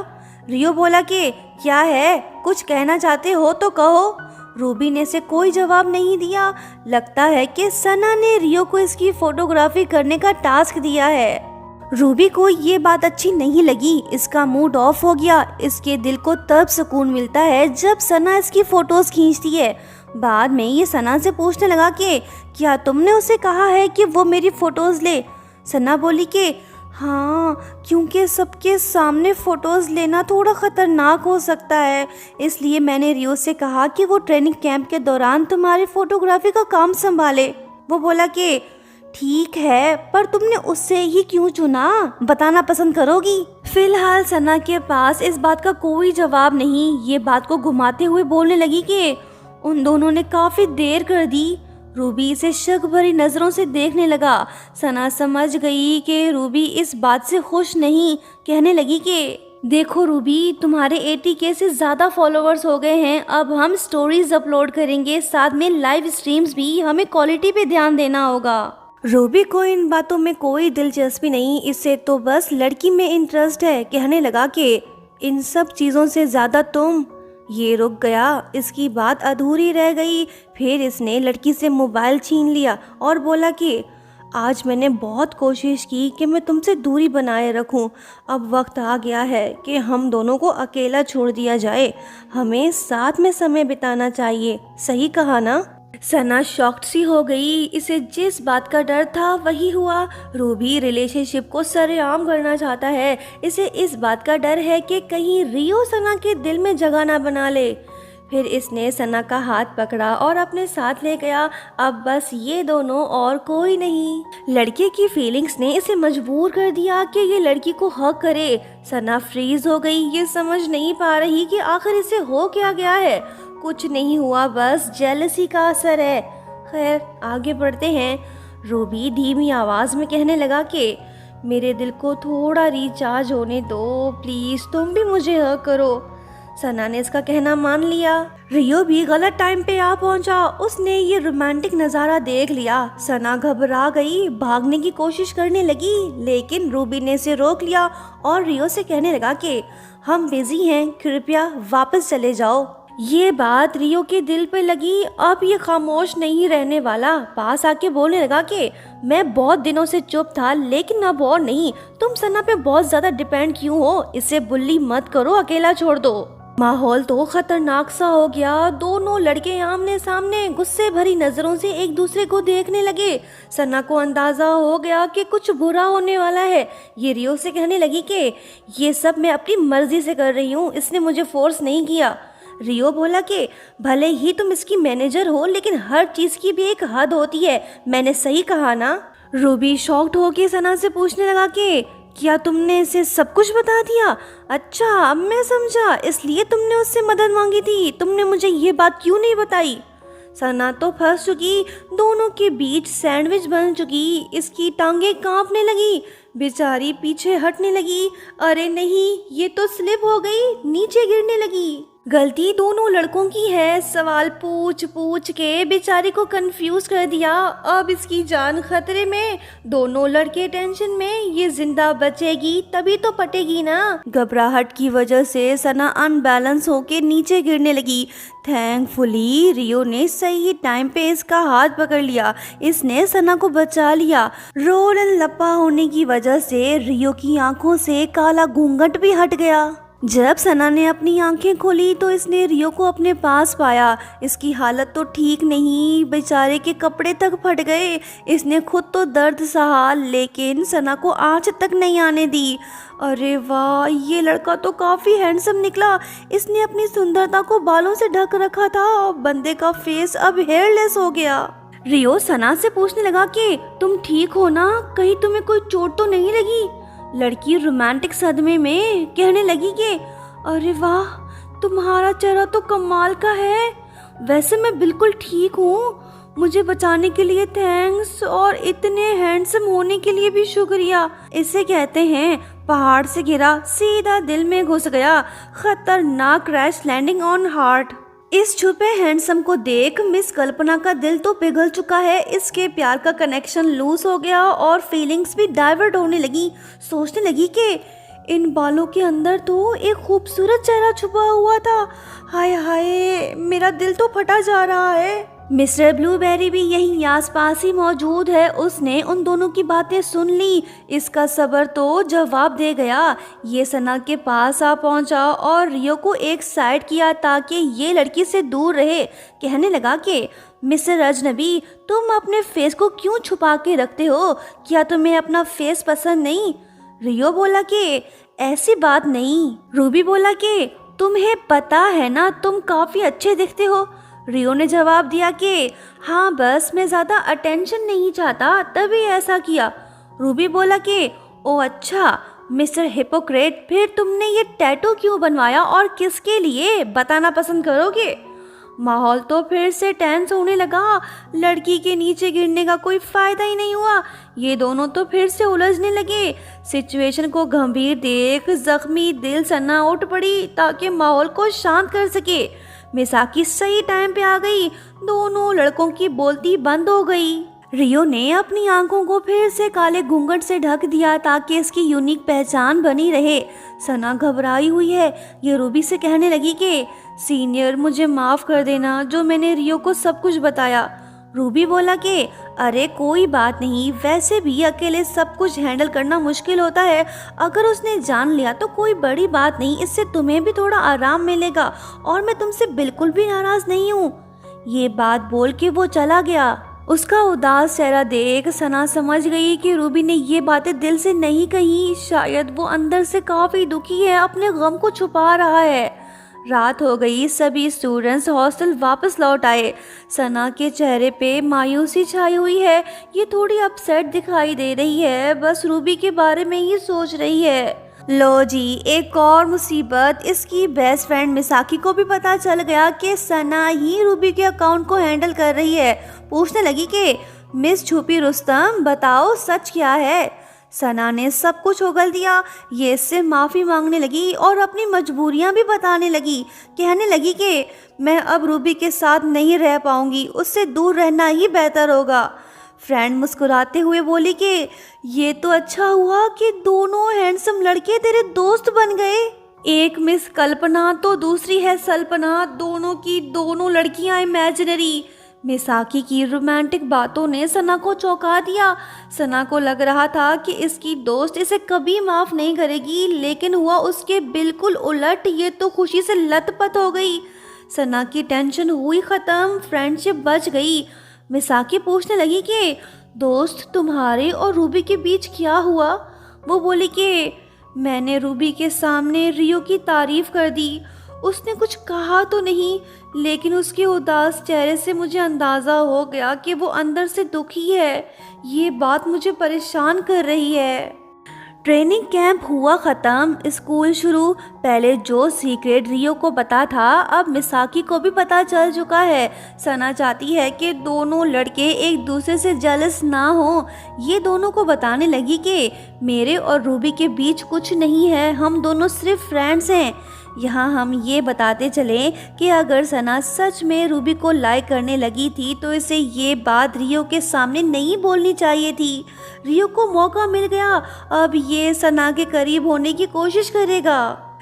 रियो बोला कि क्या है, कुछ कहना चाहते हो तो कहो। रूबी ने से कोई जवाब नहीं दिया। लगता है कि सना ने रियो को इसकी फोटोग्राफी करने का टास्क दिया है। रूबी को ये बात अच्छी नहीं लगी, इसका मूड ऑफ हो गया। इसके दिल को तब सुकून मिलता है जब सना इसकी फोटोज खींचती है। बाद में ये सना से पूछने लगा कि क्या तुमने उसे कहा है कि वो मेरी फोटोज ले। सना बोली कि हाँ, क्योंकि सबके सामने फ़ोटोज़ लेना थोड़ा ख़तरनाक हो सकता है, इसलिए मैंने रियो से कहा कि वो ट्रेनिंग कैंप के दौरान तुम्हारी फ़ोटोग्राफी का काम संभाले। वो बोला कि ठीक है, पर तुमने उससे ही क्यों चुना, बताना पसंद करोगी। फिलहाल सना के पास इस बात का कोई जवाब नहीं। ये बात को घुमाते हुए बोलने लगी कि उन दोनों ने काफ़ी देर कर दी। रूबी इसे शक भरी नज़रों से देखने लगा। सना समझ गई कि रूबी इस बात से खुश नहीं। कहने लगी कि देखो रूबी, तुम्हारे 80K से ज़्यादा फॉलोअर्स हो गए हैं। अब हम स्टोरीज अपलोड करेंगे, साथ में लाइव स्ट्रीम्स भी। हमें क्वालिटी पे ध्यान देना होगा। रूबी को इन बातों में कोई दिलचस्पी नहीं, इससे तो बस लड़की में इंटरेस्ट है। कहने लगा कि इन सब चीज़ों से ज़्यादा तुम। ये रुक गया, इसकी बात अधूरी रह गई। फिर इसने लड़की से मोबाइल छीन लिया और बोला कि आज मैंने बहुत कोशिश की कि मैं तुमसे दूरी बनाए रखूं। अब वक्त आ गया है कि हम दोनों को अकेला छोड़ दिया जाए। हमें साथ में समय बिताना चाहिए। सही कहा ना? सना शॉक्ड सी हो गई। इसे जिस बात का डर था वही हुआ। रूबी रिलेशनशिप को सरेआम करना चाहता है। इसे इस बात का डर है कि कहीं रियो सना के दिल में जगह ना बना ले। फिर इसने सना का हाथ पकड़ा और अपने साथ ले गया। अब बस ये दोनों और कोई नहीं। लड़के की फीलिंग्स ने इसे मजबूर कर दिया कि ये लड़की को हक करे। सना फ्रीज हो गई। ये समझ नहीं पा रही कि आखिर इसे हो क्या गया है। कुछ नहीं हुआ, बस जेलसी का असर है। खैर आगे बढ़ते हैं। रूबी धीमी आवाज में कहने लगा कि मेरे दिल को थोड़ा रिचार्ज होने दो, प्लीज तुम भी मुझे हक करो। सना ने इसका कहना मान लिया। रियो भी गलत टाइम पे आ पहुंचा। उसने ये रोमांटिक नज़ारा देख लिया। सना घबरा गई, भागने की कोशिश करने लगी, लेकिन रूबी ने इसे रोक लिया और रियो से कहने लगा कि हम बिजी हैं, कृपया वापस चले जाओ। ये बात रियो के दिल पे लगी। अब ये खामोश नहीं रहने वाला। पास आके बोलने लगा कि मैं बहुत दिनों से चुप था, लेकिन अब और नहीं। तुम सना पे बहुत ज्यादा डिपेंड क्यों हो? इसे बुल्ली मत करो, अकेला छोड़ दो। माहौल तो खतरनाक सा हो गया। दोनों लड़के आमने सामने गुस्से भरी नजरों से एक दूसरे को देखने लगे। सना को अंदाजा हो गया कि कुछ बुरा होने वाला है। ये रियो से कहने लगी कि ये सब मैं अपनी मर्जी से कर रही हूँ, इसने मुझे फोर्स नहीं किया। रियो बोला कि भले ही तुम इसकी मैनेजर हो, लेकिन हर चीज की भी एक हद होती है। मैंने सही कहा ना? रूबी शॉक्ड होकर सना से पूछने लगा कि क्या तुमने इसे सब कुछ बता दिया? अच्छा अब मैं समझा, इसलिए तुमने उससे मदद मांगी थी। तुमने मुझे ये बात क्यों नहीं बताई? सना तो फंस चुकी। दोनों के बीच सैंडविच बन चुकी। इसकी टांगे कांपने लगी। बेचारी पीछे हटने लगी। अरे नहीं, ये तो स्लिप हो गई, नीचे गिरने लगी। गलती दोनों लड़कों की है। सवाल पूछ पूछ के बेचारी को कंफ्यूज कर दिया। अब इसकी जान खतरे में। दोनों लड़के टेंशन में। ये जिंदा बचेगी तभी तो पटेगी ना। घबराहट की वजह से सना अनबैलेंस होके नीचे गिरने लगी। थैंकफुली रियो ने सही टाइम पे इसका हाथ पकड़ लिया। इसने सना को बचा लिया। रोल एंड लपा होने की वजह से रियो की आंखों से काला घूंघट भी हट गया। जब सना ने अपनी आंखें खोली तो इसने रियो को अपने पास पाया। इसकी हालत तो ठीक नहीं, बेचारे के कपड़े तक फट गए। इसने खुद तो दर्द सहा, लेकिन सना को आंच तक नहीं आने दी। अरे वाह, ये लड़का तो काफी हैंडसम निकला। इसने अपनी सुंदरता को बालों से ढक रखा था और बंदे का फेस अब हेयरलेस हो गया। रियो सना से पूछने लगा कि तुम ठीक हो ना? कहीं तुम्हें कोई चोट तो नहीं लगी? लड़की रोमांटिक सदमे में कहने लगी कि अरे वाह, तुम्हारा चेहरा तो कमाल का है। वैसे मैं बिल्कुल ठीक हूँ। मुझे बचाने के लिए थैंक्स, और इतने हैंडसम होने के लिए भी शुक्रिया। इसे कहते हैं पहाड़ से गिरा सीधा दिल में घुस गया। खतरनाक क्रैश लैंडिंग ऑन हार्ट। इस छुपे हैंडसम को देख मिस कल्पना का दिल तो पिघल चुका है। इसके प्यार का कनेक्शन लूज हो गया और फीलिंग्स भी डाइवर्ट होने लगी। सोचने लगी कि इन बालों के अंदर तो एक खूबसूरत चेहरा छुपा हुआ था। हाय हाय, मेरा दिल तो फटा जा रहा है। मिस्टर ब्लूबेरी भी यहीं आसपास ही मौजूद है। उसने उन दोनों की बातें सुन ली। इसका सब्र तो जवाब दे गया। ये सना के पास आ पहुंचा और रियो को एक साइड किया ताकि ये लड़की से दूर रहे। कहने लगा कि मिस्टर अजनबी, तुम अपने फेस को क्यों छुपा के रखते हो? क्या तुम्हें अपना फेस पसंद नहीं? रियो बोला कि ऐसी बात नहीं। रूबी बोला कि तुम्हें पता है ना, तुम काफी अच्छे दिखते हो। रियो ने जवाब दिया कि हाँ, बस मैं ज़्यादा अटेंशन नहीं चाहता, तभी ऐसा किया। रूबी बोला कि ओ अच्छा मिस्टर हिपोक्रेट, फिर तुमने ये टैटू क्यों बनवाया और किसके लिए, बताना पसंद करोगे? माहौल तो फिर से टेंस होने लगा। लड़की के नीचे गिरने का कोई फायदा ही नहीं हुआ। ये दोनों तो फिर से उलझने लगे। सिचुएशन को गंभीर देख जख्मी दिल सना उठ पड़ी ताकि माहौल को शांत कर सके। मिसाकी सही टाइम पे आ गई। दोनों लड़कों की बोलती बंद हो गई। रियो ने अपनी आंखों को फिर से काले घूंघट से ढक दिया ताकि इसकी यूनिक पहचान बनी रहे। सना घबराई हुई है। ये रूबी से कहने लगी कि सीनियर, मुझे माफ़ कर देना जो मैंने रियो को सब कुछ बताया। रूबी बोला कि अरे कोई बात नहीं, वैसे भी अकेले सब कुछ हैंडल करना मुश्किल होता है। अगर उसने जान लिया तो कोई बड़ी बात नहीं, इससे तुम्हें भी थोड़ा आराम मिलेगा और मैं तुमसे बिल्कुल भी नाराज़ नहीं हूँ। ये बात बोल के वो चला गया। उसका उदास चेहरा देख सना समझ गई कि रूबी ने ये बातें दिल से नहीं कही। शायद वो अंदर से काफ़ी दुखी है, अपने गम को छुपा रहा है। रात हो गई, सभी स्टूडेंट्स हॉस्टल वापस लौट आए। सना के चेहरे पे मायूसी छाई हुई है। ये थोड़ी अपसेट दिखाई दे रही है, बस रूबी के बारे में ही सोच रही है। लो जी, एक और मुसीबत। इसकी बेस्ट फ्रेंड मिसाकी को भी पता चल गया कि सना ही रूबी के अकाउंट को हैंडल कर रही है। पूछने लगी कि मिस छुपी रुस्तम, बताओ सच क्या है। सना ने सब कुछ उगल दिया। ये इससे माफ़ी मांगने लगी और अपनी मजबूरियां भी बताने लगी। कहने लगी कि मैं अब रूबी के साथ नहीं रह पाऊंगी, उससे दूर रहना ही बेहतर होगा। फ्रेंड मुस्कुराते हुए बोली कि ये तो अच्छा हुआ कि दोनों हैंडसम लड़के तेरे दोस्त बन गए। एक मिस कल्पना तो दूसरी है सल्पना, दोनों की दोनों लड़कियां इमेजिनरी। मिसाकी की रोमांटिक बातों ने सना को चौंका दिया। सना को लग रहा था कि इसकी दोस्त इसे कभी माफ़ नहीं करेगी, लेकिन हुआ उसके बिल्कुल उलट। ये तो खुशी से लथपथ हो गई। सना की टेंशन हुई ख़त्म, फ्रेंडशिप बच गई। मिसाकी पूछने लगी कि दोस्त, तुम्हारे और रूबी के बीच क्या हुआ। वो बोली कि मैंने रूबी के सामने रियो की तारीफ़ कर दी। उसने कुछ कहा तो नहीं, लेकिन उसके उदास चेहरे से मुझे अंदाज़ा हो गया कि वो अंदर से दुखी है। ये बात मुझे परेशान कर रही है। ट्रेनिंग कैंप हुआ ख़त्म, स्कूल शुरू। पहले जो सीक्रेट रियो को पता था, अब मिसाकी को भी पता चल चुका है। सना चाहती है कि दोनों लड़के एक दूसरे से जेलस ना हो। ये दोनों को बताने लगी कि मेरे और रूबी के बीच कुछ नहीं है, हम दोनों सिर्फ फ्रेंड्स हैं। यहाँ हम ये बताते चलें कि अगर सना सच में रूबी को लाइक करने लगी थी तो इसे ये बात रियो के सामने नहीं बोलनी चाहिए थी। रियो को मौका मिल गया, अब ये सना के करीब होने की कोशिश करेगा।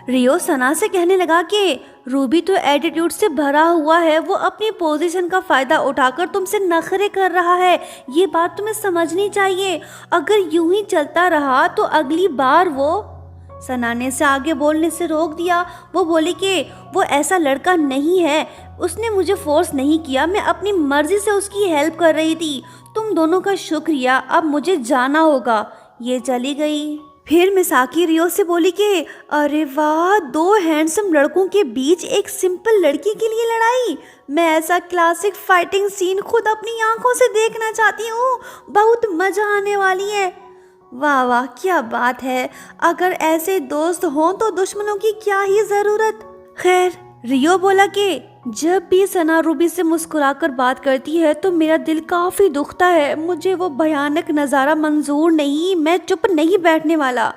रियो सना से कहने लगा कि रूबी तो एटीट्यूड से भरा हुआ है, वो अपनी पोजीशन का फ़ायदा उठाकर तुमसे नखरे कर रहा है। ये बात तुम्हें समझनी चाहिए। अगर यूं ही चलता रहा तो अगली बार वो। सना ने से आगे बोलने से रोक दिया। वो बोली कि वो ऐसा लड़का नहीं है, उसने मुझे फोर्स नहीं किया, मैं अपनी मर्जी से उसकी हेल्प कर रही थी। तुम दोनों का शुक्रिया, अब मुझे जाना होगा। ये चली गई। फिर मिसाकी रियो से बोली कि अरे वाह, दो हैंडसम लड़कों के बीच एक सिंपल लड़की के लिए लड़ाई। मैं ऐसा क्लासिक फाइटिंग सीन खुद अपनी आंखों से देखना चाहती हूँ। बहुत मज़ा आने वाली है। वाह वाह, क्या बात है। अगर ऐसे दोस्त हों तो दुश्मनों की क्या ही ज़रूरत। खैर, रियो बोला कि जब भी सना रूबी से मुस्कुराकर बात करती है तो मेरा दिल काफ़ी दुखता है। मुझे वो भयानक नज़ारा मंजूर नहीं, मैं चुप नहीं बैठने वाला।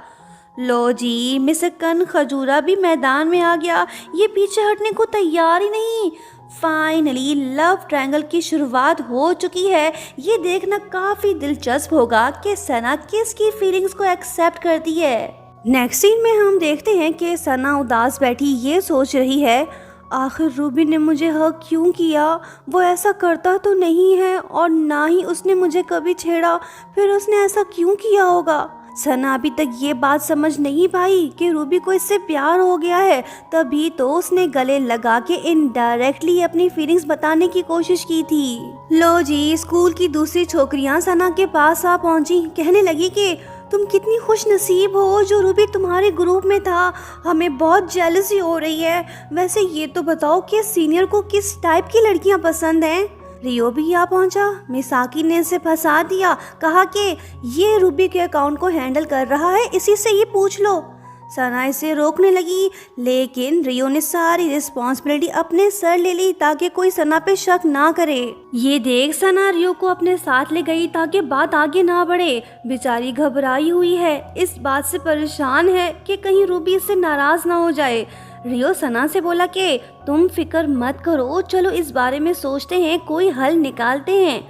लो जी, मिस कन खजूरा भी मैदान में आ गया। ये पीछे हटने को तैयार ही नहीं। फाइनली लव ट्रायंगल की शुरुआत हो चुकी है। ये देखना काफ़ी दिलचस्प होगा कि सना किसकी फीलिंग्स को एक्सेप्ट करती है। नेक्स्ट सीन में हम देखते हैं कि सना उदास बैठी ये सोच रही है, आखिर रूबी ने मुझे हक क्यों किया। वो ऐसा करता तो नहीं है और ना ही उसने मुझे कभी छेड़ा, फिर उसने ऐसा क्यों किया होगा। सना अभी तक ये बात समझ नहीं पाई कि रूबी को इससे प्यार हो गया है, तभी तो उसने गले लगा के इनडायरेक्टली अपनी फीलिंग्स बताने की कोशिश की थी। लो जी, स्कूल की दूसरी छोकरियां सना के पास आ पहुंची। कहने लगी कि तुम कितनी खुश नसीब हो जो रूबी तुम्हारे ग्रुप में था, हमें बहुत जेलसी हो रही है। वैसे ये तो बताओ कि सीनियर को किस टाइप की लड़कियां पसंद हैं। रियो भी आ पहुंचा। मिसाकी ने इसे फंसा दिया, कहा कि ये रूबी के अकाउंट को हैंडल कर रहा है, इसी से ये पूछ लो। सना इसे रोकने लगी, लेकिन रियो ने सारी रिस्पॉन्सिबिलिटी अपने सर ले ली ताकि कोई सना पे शक ना करे। ये देख सना रियो को अपने साथ ले गई ताकि बात आगे ना बढ़े। बेचारी घबराई हुई है, इस बात से परेशान है कि कहीं रूबी इससे नाराज ना हो जाए। रियो सना से बोला कि तुम फिक्र मत करो, चलो इस बारे में सोचते हैं, कोई हल निकालते हैं।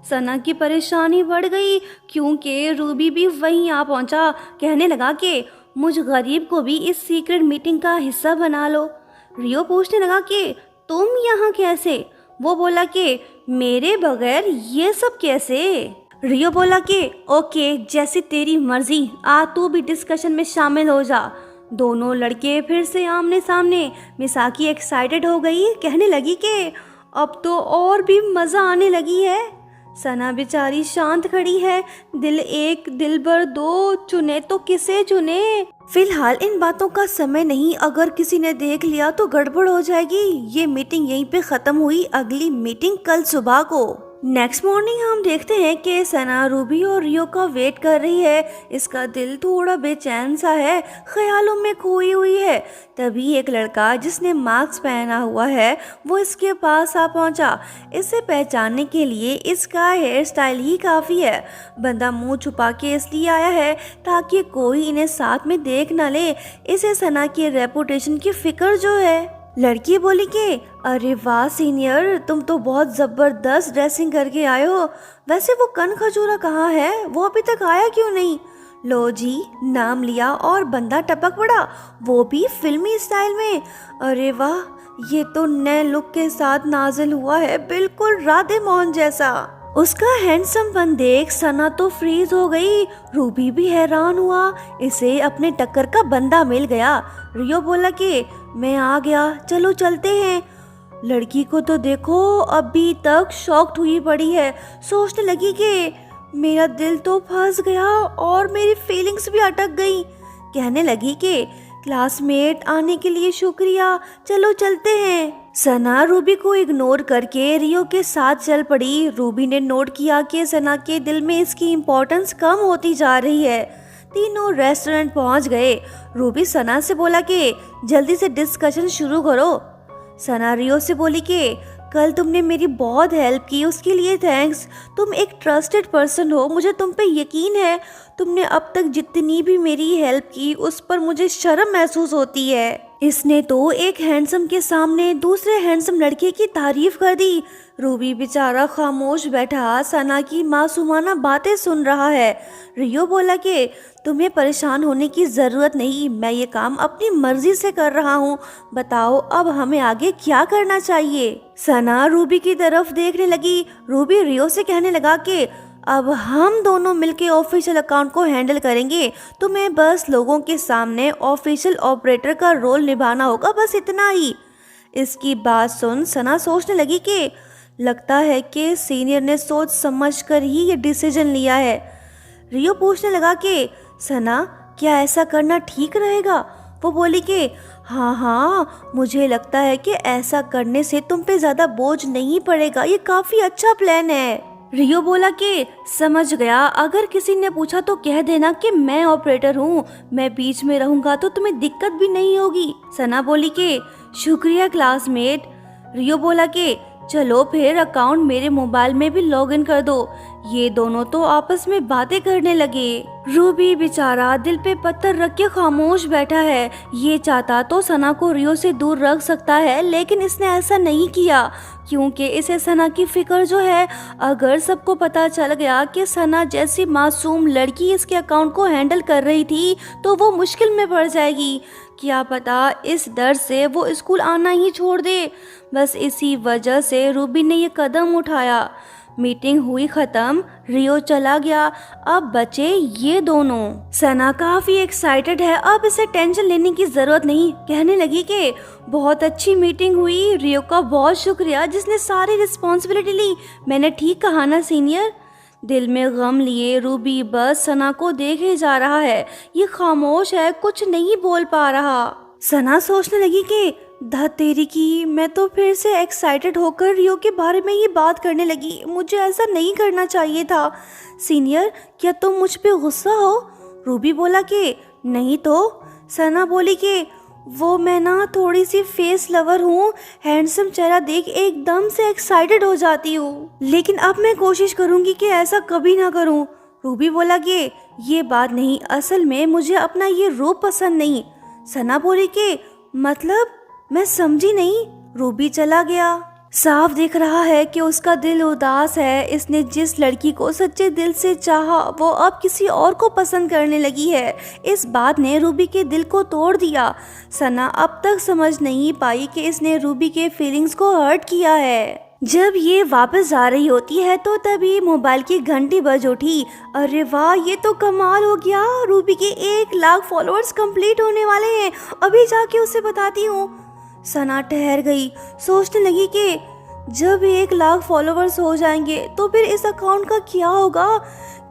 सना की परेशानी बढ़ गई क्योंकि रूबी भी वहीं आ पहुंचा। कहने लगा कि मुझ गरीब को भी इस सीक्रेट मीटिंग का हिस्सा बना लो। रियो पूछने लगा कि तुम यहाँ कैसे? वो बोला कि मेरे बगैर ये सब कैसे? रियो बोला कि ओके, जैसी तेरी मर्जी, आ तू भी डिस्कशन में शामिल हो जा। दोनों लड़के फिर से आमने सामने। मिसाकी एक्साइटेड हो गई, कहने लगी कि अब तो और भी मज़ा आने लगी है। सना बेचारी शांत खड़ी है। दिल एक दिल भर दो, चुने तो किसे चुने? फिलहाल इन बातों का समय नहीं, अगर किसी ने देख लिया तो गड़बड़ हो जाएगी। ये मीटिंग यहीं पे खत्म हुई, अगली मीटिंग कल सुबह को। नेक्स्ट मॉर्निंग हम देखते हैं कि सना रूबी और रियो का वेट कर रही है। इसका दिल थोड़ा बेचैन सा है, ख्यालों में खोई हुई है। तभी एक लड़का जिसने मास्क पहना हुआ है वो इसके पास आ पहुंचा। इसे पहचानने के लिए इसका हेयर स्टाइल ही काफ़ी है। बंदा मुंह छुपा के इसलिए आया है ताकि कोई इन्हें साथ में देख ना ले। इसे सना की रेपुटेशन की फिक्र जो है। लड़की बोली कि अरे वाह सीनियर, तुम तो बहुत ज़बरदस्त ड्रेसिंग करके आए हो। वैसे वो कन खजूरा कहाँ है? वो अभी तक आया क्यों नहीं? लो जी, नाम लिया और बंदा टपक पड़ा, वो भी फिल्मी स्टाइल में। अरे वाह, ये तो नए लुक के साथ नाजिल हुआ है, बिल्कुल राधे मोहन जैसा। उसका हैंडसम पन देख सना तो फ्रीज हो गई। रूबी भी हैरान हुआ, इसे अपने टक्कर का बंदा मिल गया। रियो बोला कि मैं आ गया, चलो चलते हैं। लड़की को तो देखो, अभी तक शॉक्ड हुई पड़ी है। सोचने लगी कि मेरा दिल तो फंस गया और मेरी फीलिंग्स भी अटक गई। कहने लगी कि क्लासमेट आने के लिए शुक्रिया, चलो चलते हैं। सना रूबी को इग्नोर करके रियो के साथ चल पड़ी। रूबी ने नोट किया कि सना के दिल में इसकी इम्पोर्टेंस कम होती जा रही है। तीनों रेस्टोरेंट पहुंच गए। रूबी सना से बोला कि जल्दी से डिस्कशन शुरू करो। सना रियो से बोली कि कल तुमने मेरी बहुत हेल्प की, उसके लिए थैंक्स। तुम एक ट्रस्टेड पर्सन हो, मुझे तुम पे यकीन है। तुमने अब तक जितनी भी मेरी हेल्प की उस पर मुझे शर्म महसूस होती है। इसने तो एक हैंडसम के सामने दूसरे हैंडसम लड़के की तारीफ कर दी। रूबी बेचारा खामोश बैठा सना की मासूमाना बातें सुन रहा है। रियो बोला कि तुम्हें परेशान होने की ज़रूरत नहीं, मैं ये काम अपनी मर्जी से कर रहा हूँ। बताओ अब हमें आगे क्या करना चाहिए? सना रूबी की तरफ देखने लगी। रूबी रियो से कहने लगा कि अब हम दोनों मिलके ऑफिशियल अकाउंट को हैंडल करेंगे। तुम्हें बस लोगों के सामने ऑफिशियल ऑपरेटर का रोल निभाना होगा, बस इतना ही। इसकी बात सुन सना सोचने लगी कि लगता है कि सीनियर ने सोच समझ कर ही ये डिसीजन लिया है। रियो पूछने लगा कि सना, क्या ऐसा करना ठीक रहेगा? वो बोली कि हाँ, मुझे लगता है कि ऐसा करने से तुम पे ज़्यादा बोझ नहीं पड़ेगा, ये काफ़ी अच्छा प्लान है। रियो बोला कि समझ गया, अगर किसी ने पूछा तो कह देना कि मैं ऑपरेटर हूँ, मैं बीच में रहूँगा तो तुम्हें दिक्कत भी नहीं होगी। सना बोली कि शुक्रिया क्लासमेट। रियो बोला कि चलो फिर अकाउंट मेरे मोबाइल में भी लॉगिन कर दो। ये दोनों तो आपस में बातें करने लगे। रूबी बेचारा दिल पे पत्थर रख के खामोश बैठा है। ये चाहता तो सना को रियो से दूर रख सकता है, लेकिन इसने ऐसा नहीं किया क्योंकि इसे सना की फिक्र जो है। अगर सबको पता चल गया कि सना जैसी मासूम लड़की इसके अकाउंट को हैंडल कर रही थी तो वो मुश्किल में पड़ जाएगी। क्या पता इस डर से वो स्कूल आना ही छोड़ दे। बस इसी वजह से रूबी ने ये कदम उठाया। मीटिंग हुई खत्म, रियो चला गया, अब बचे ये दोनों। सना काफी एक्साइटेड है, अब इसे टेंशन लेने की जरूरत नहीं। कहने लगी कि बहुत अच्छी मीटिंग हुई, रियो का बहुत शुक्रिया जिसने सारी रिस्पॉन्सिबिलिटी ली। मैंने ठीक कहा ना सीनियर? दिल में गम लिए रूबी बस सना को देखे जा रहा है। ये खामोश है, कुछ नहीं बोल पा रहा। सना सोचने लगी कि धा तेरी की, मैं तो फिर से एक्साइटेड होकर रियो के बारे में ही बात करने लगी। मुझे ऐसा नहीं करना चाहिए था। सीनियर, क्या तुम मुझ पे गुस्सा हो? रूबी बोला कि नहीं तो। सना बोली कि वो मैं ना थोड़ी सी फेस लवर हूँ, हैंडसम चेहरा देख एकदम से एक्साइटेड हो जाती हूँ, लेकिन अब मैं कोशिश करूँगी कि ऐसा कभी ना करूँ। रूबी बोला कि ये बात नहीं, असल में मुझे अपना ये रूप पसंद नहीं। सना बोली कि मतलब, मैं समझी नहीं। रूबी चला गया। साफ दिख रहा है कि उसका दिल उदास है। इसने जिस लड़की को सच्चे दिल से चाहा वो अब किसी और को पसंद करने लगी है। इस बात ने रूबी के दिल को तोड़ दिया। सना अब तक समझ नहीं पाई कि इसने रूबी के फीलिंग्स को हर्ट किया है। जब ये वापस जा रही होती है तो तभी मोबाइल की घंटी बज उठी। अरे वाह, ये तो कमाल हो गया, रूबी के 1 लाख फॉलोअर्स कंप्लीट होने वाले हैं। अभी जाके उसे बताती हूँ। सना ठहर गई, सोचने लगी कि जब 1 लाख फॉलोअर्स हो जाएंगे तो फिर इस अकाउंट का क्या होगा?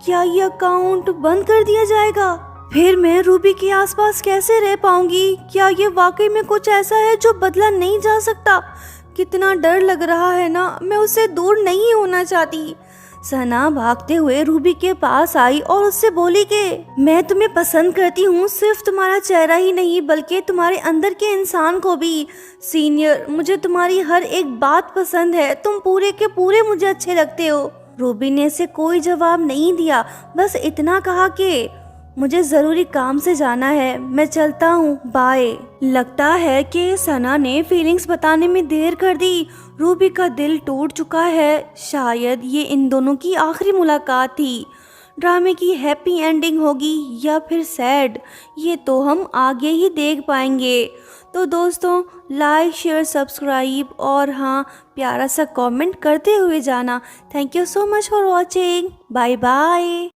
क्या ये अकाउंट बंद कर दिया जाएगा? फिर मैं रूबी के आसपास कैसे रह पाऊंगी? क्या ये वाकई में कुछ ऐसा है जो बदला नहीं जा सकता? कितना डर लग रहा है ना, मैं उससे दूर नहीं होना चाहती। सना भागते हुए रूबी के पास आई और उससे बोली कि मैं तुम्हें पसंद करती हूँ, सिर्फ तुम्हारा चेहरा ही नहीं बल्कि तुम्हारे अंदर के इंसान को भी। सीनियर, मुझे तुम्हारी हर एक बात पसंद है, तुम पूरे के पूरे मुझे अच्छे लगते हो। रूबी ने इसे कोई जवाब नहीं दिया, बस इतना कहा कि मुझे ज़रूरी काम से जाना है, मैं चलता हूँ, बाय। लगता है कि सना ने फीलिंग्स बताने में देर कर दी। रूबी का दिल टूट चुका है। शायद ये इन दोनों की आखिरी मुलाकात थी। ड्रामे की हैप्पी एंडिंग होगी या फिर सैड, ये तो हम आगे ही देख पाएंगे। तो दोस्तों, लाइक शेयर सब्सक्राइब और हाँ, प्यारा सा कमेंट करते हुए जाना। Thank you so much for watching. Bye bye.